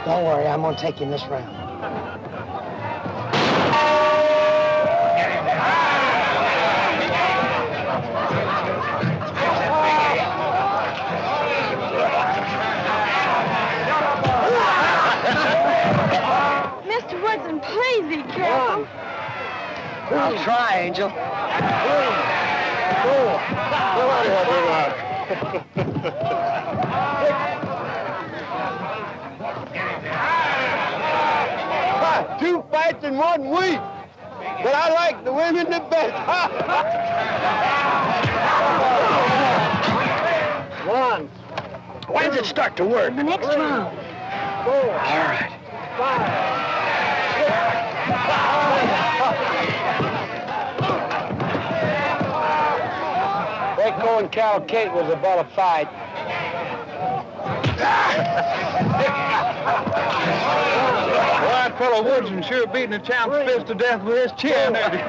Don't worry, I'm gonna take you in this round. Mr. Woodson, please be careful. I'll try, Angel. 4. Two fights in 1 week. But I like the women the best. 1. When does it start to work? The next round. 4. All right. 5. Waco and Cal Kate was about a fight. Well, that fellow Woodson sure beating the champ's fist to death with his chin, ain't he?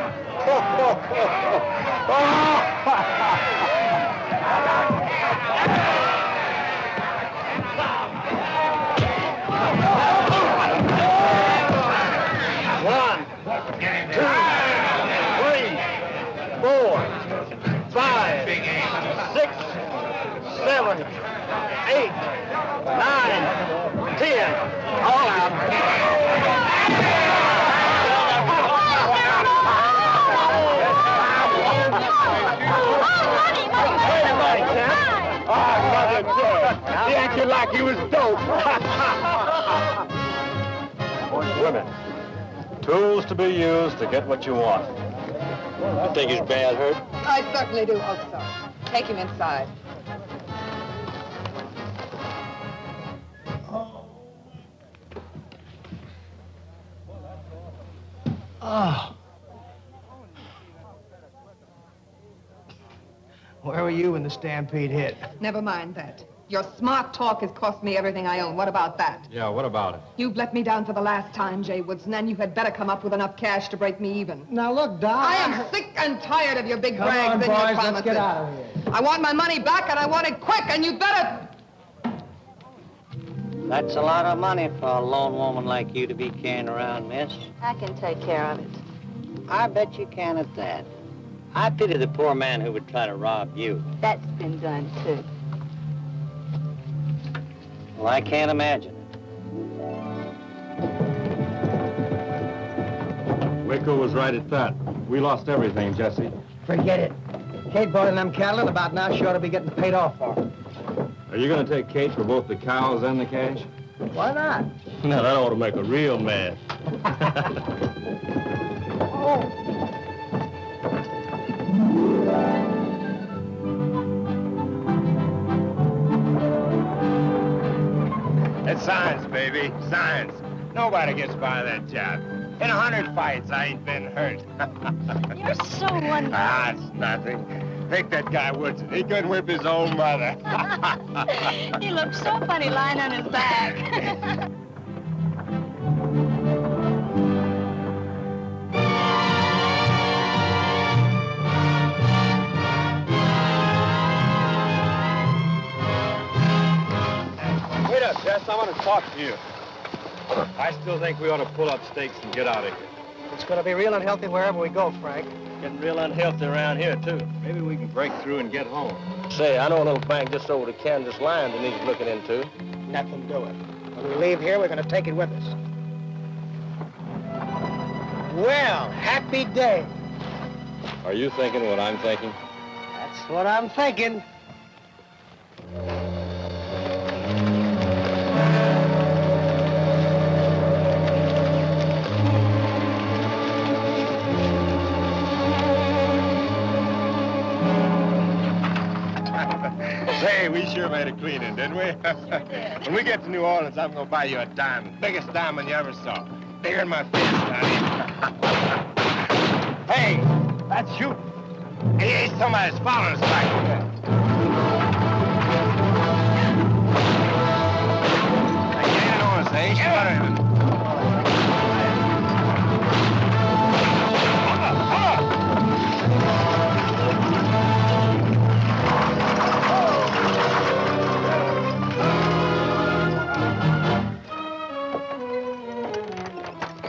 One, 2, 3, 4, 5, 6, 7, 8, 9, 10. All out. He acted like he was dope. Women. Tools to be used to get what you want. You think he's bad hurt? I certainly do hope so. Take him inside. Oh. Where were you when the stampede hit? Never mind that. Your smart talk has cost me everything I own. What about that? Yeah, what about it? You've let me down for the last time, Jay Woodson, and you had better come up with enough cash to break me even. Now look, Doc. I am sick and tired of your big Come brags on, and your boys, promises. let's get out of here. I want my money back, and I want it quick, and you better... That's a lot of money for a lone woman like you to be carrying around, miss. I can take care of it. I bet you can at that. I pity the poor man who would try to rob you. That's been done, too. Well, I can't imagine it. Waco was right at that. We lost everything, Jesse. Forget it. Kate brought in them cattle, and about now she ought to be getting paid off for them. Are you going to take Kate for both the cows and the cash? Why not? Now, that ought to make her real mad. It's science, baby. Science. Nobody gets by that job. In 100 fights, I ain't been hurt. You're so wonderful. Ah, it's nothing. Take that guy Woodson. He couldn't whip his own mother. He looked so funny lying on his back. Wait up, Jess. I want to talk to you. I still think we ought to pull up stakes and get out of here. It's going to be real unhealthy wherever we go, Frank. Getting real unhealthy around here, too. Maybe we can break through and get home. Say, I know a little bank just over the Kansas line that needs looking into. Nothing doing. When we leave here, we're going to take it with us. Well, happy day. Are you thinking what I'm thinking? That's what I'm thinking. Hey, we sure made a cleaning, didn't we? Sure did. When we get to New Orleans, I'm gonna buy you a diamond. Biggest diamond you ever saw. Bigger than my fist, honey. Hey, that's you. Hey, somebody's following us back there. They can't on us, eh? Shut him.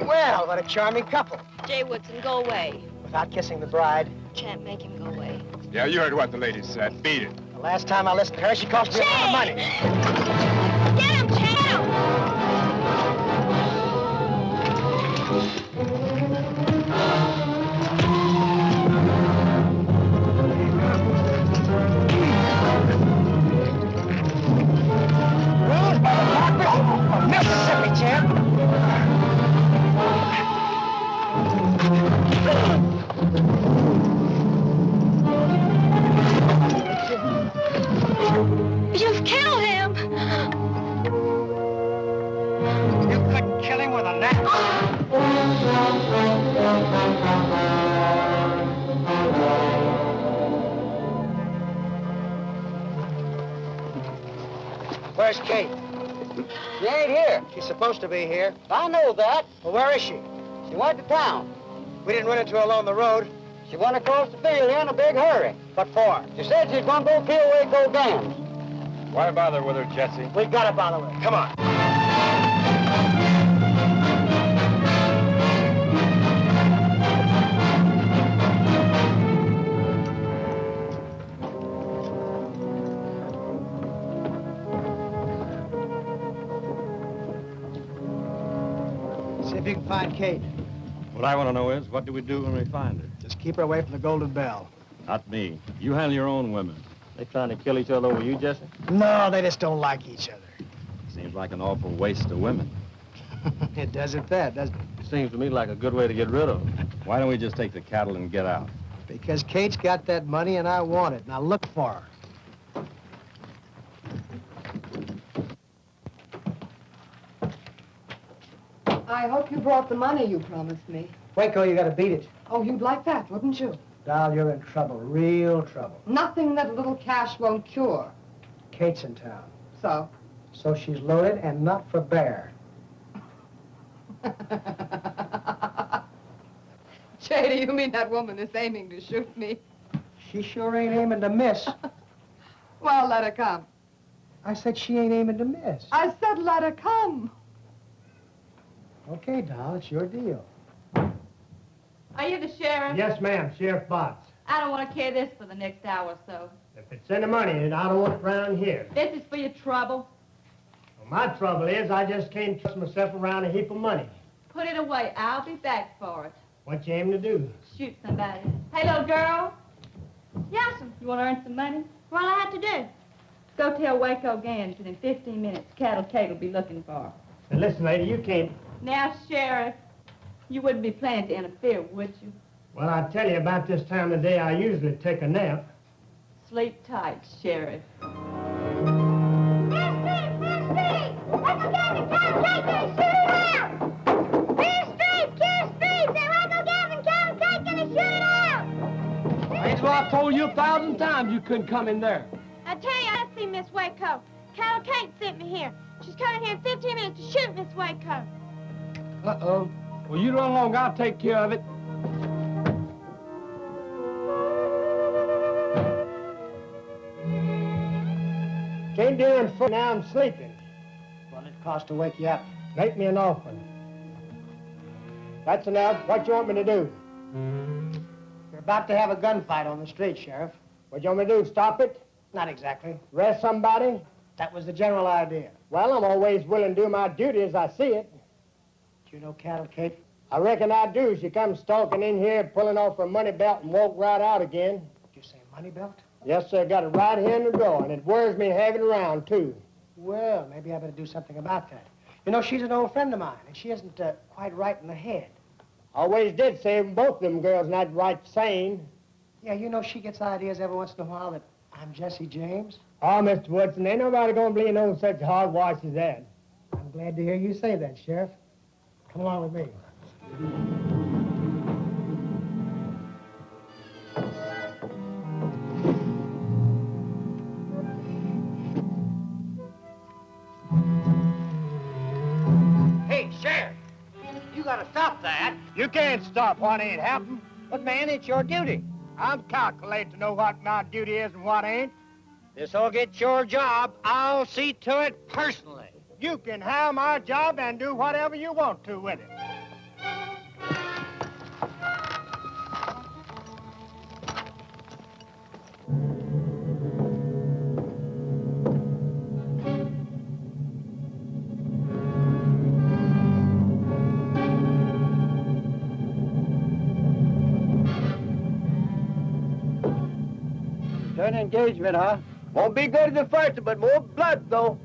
Well, what a charming couple. Jay Woodson, go away. Without kissing the bride. Can't make him go away. Yeah, you heard what the lady said. Beat it. The last time I listened to her, she cost me a lot of money. Get him, Chad! Mississippi, champ. You've killed him! You couldn't kill him with a knife. Where's Kate? She ain't here. She's supposed to be here. I know that. Well, where is she? She went to town. We didn't run into her along the road. She went across the field here in a big hurry. What for? She said she's gonna go kill Waco Gans. Why bother with her, Jesse? We gotta bother her. Come on. See if you can find Kate. What I want to know is, what do we do when we find her? Just keep her away from the Golden Bell. Not me. You handle your own women. They trying to kill each other over you, Jesse? No, they just don't like each other. Seems like an awful waste of women. It does at that, doesn't it? Seems to me like a good way to get rid of them. Why don't we just take the cattle and get out? Because Kate's got that money and I want it. Now look for her. I hope you brought the money you promised me. Waco, you gotta beat it. Oh, you'd like that, wouldn't you? Doll, you're in trouble, real trouble. Nothing that a little cash won't cure. Kate's in town. So? So she's loaded and not for bear. Jay, do you mean that woman is aiming to shoot me? She sure ain't aiming to miss. Well, let her come. I said she ain't aiming to miss. I said let her come. Okay, doll, it's your deal. Are you the sheriff? Yes, ma'am. Sheriff Botts. I don't want to carry this for the next hour or so. If it's any money, then I don't want it around here. This is for your trouble. Well, my trouble is I just can't trust myself around a heap of money. Put it away. I'll be back for it. What you aim to do? Shoot somebody. Hey, little girl. Yes'm. You want to earn some money? What'll I have to do? Go tell Waco Gans that in 15 minutes, Cattle Kate will be looking for her. Now, listen, lady, you can't... Now, Sheriff, you wouldn't be planning to interfere, would you? Well, I tell you, about this time of day, I usually take a nap. Sleep tight, Sheriff. That's what I told you 1,000 times you couldn't come in there. I tell you, I see Miss Waco. Cattle Kate sent me here. She's coming here in 15 minutes to shoot Miss Waco. Uh-oh. Well, you run along. I'll take care of it. Came down for now I'm sleeping. Well, it costs to wake you up. Make me an offer. That's enough. What you want me to do? You're about to have a gunfight on the street, Sheriff. What you want me to do, stop it? Not exactly. Arrest somebody? That was the general idea. Well, I'm always willing to do my duty as I see it. Do you know Cattle Kate? I reckon I do. She comes stalking in here, pulling off her money belt and walked right out again. Did you say money belt? Yes, sir. Got it right here in the drawer, and it worries me having it around, too. Well, maybe I better do something about that. You know, she's an old friend of mine, and she isn't quite right in the head. Always did say both of them girls not right sane. Yeah, you know, she gets ideas every once in a while that I'm Jesse James. Oh, Mr. Woodson, ain't nobody gonna believe no such hogwash as that. I'm glad to hear you say that, Sheriff. Come along with me. Hey, Sheriff, you gotta stop that. You can't stop what ain't happened. But, man, it's your duty. I'm calculating to know what my duty is and what ain't. This'll get your job. I'll see to it personally. You can have my job and do whatever you want to with it. Turn engagement, huh? Won't be good as the first, but more blood, though.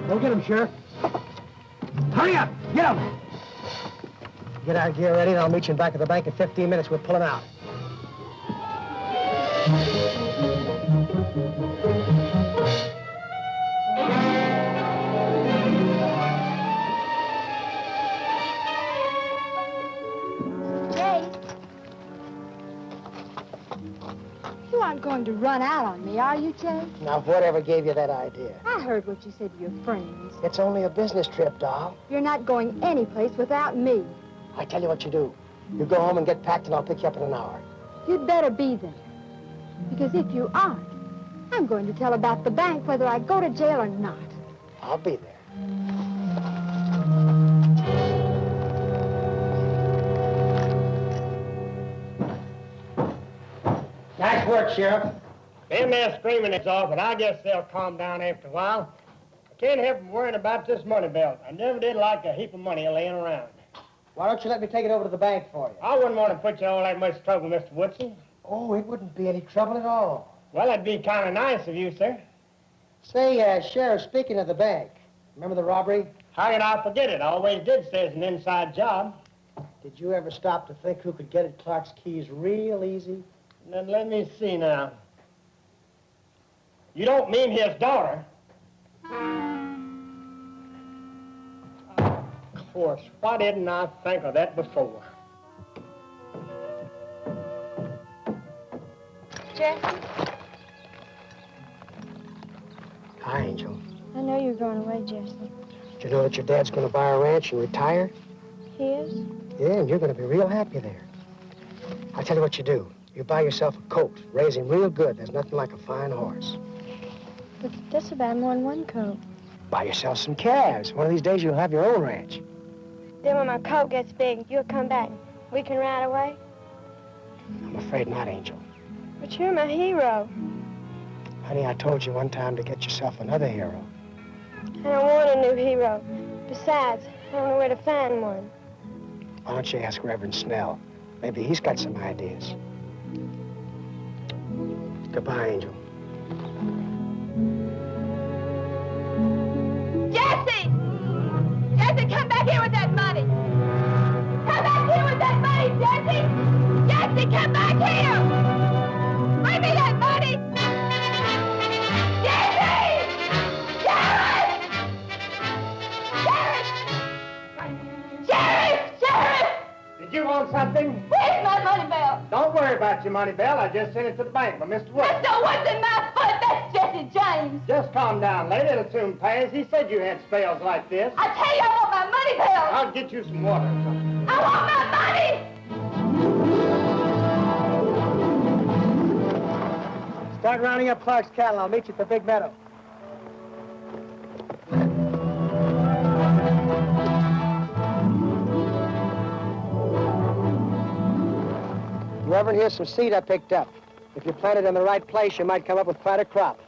Go get him, Sheriff. Hurry up! Get him! Get our gear ready, and I'll meet you in back of the bank in 15 minutes. We're pulling out. Jay, you aren't going to run out on me, are you, Jay? Now, whatever gave you that idea? I heard what you said to your friends. It's only a business trip, doll. You're not going anyplace without me. I tell you what you do. You go home and get packed, and I'll pick you up in an hour. You'd better be there. Because if you aren't, I'm going to tell about the bank whether I go to jail or not. I'll be there. Nice work, Sheriff. Them there screaming is off, but I guess they'll calm down after a while. I can't help from worrying about this money belt. I never did like a heap of money laying around. Why don't you let me take it over to the bank for you? I wouldn't want to put you in all that much trouble, Mr. Woodson. Oh, it wouldn't be any trouble at all. Well, that'd be kind of nice of you, sir. Say, Sheriff, speaking of the bank, remember the robbery? How can I forget it? I always did say it's an inside job. Did you ever stop to think who could get at Clark's keys real easy? Then let me see now. You don't mean his daughter? Of course. Why didn't I think of that before? Jesse, Hi, Angel. I know you're going away, Jesse. Did you know that your dad's going to buy a ranch and retire? He is? Yeah, and you're going to be real happy there. I'll tell you what you do. You buy yourself a colt, raise him real good. There's nothing like a fine horse. But that's about more than one coat. Buy yourself some calves. One of these days you'll have your own ranch. Then when my coat gets big, you'll come back. We can ride away? I'm afraid not, Angel. But you're my hero. Honey, I told you one time to get yourself another hero. I don't want a new hero. Besides, I don't know where to find one. Why don't you ask Reverend Snell? Maybe he's got some ideas. Goodbye, Angel. Jesse! Jesse, come back here with that money! Come back here with that money, Jesse! Jesse, come back here! Bring me that money! Jesse! Sheriff! Sheriff! Sheriff! Sheriff! Did you want something? Where's my money belt? Don't worry about your money belt. I just sent it to the bank by Mr. Woodson. Mr. Woodson, my foot! That's Jesse! Jesse James. Just calm down, lady. It'll soon pass. He said you had spells like this. I tell you, I want my money, Bill. I'll get you some water or something. I want my money. Start rounding up Clark's cattle. I'll meet you at the Big Meadow. You ever hear some seed I picked up? If you plant it in the right place, you might come up with quite a crop.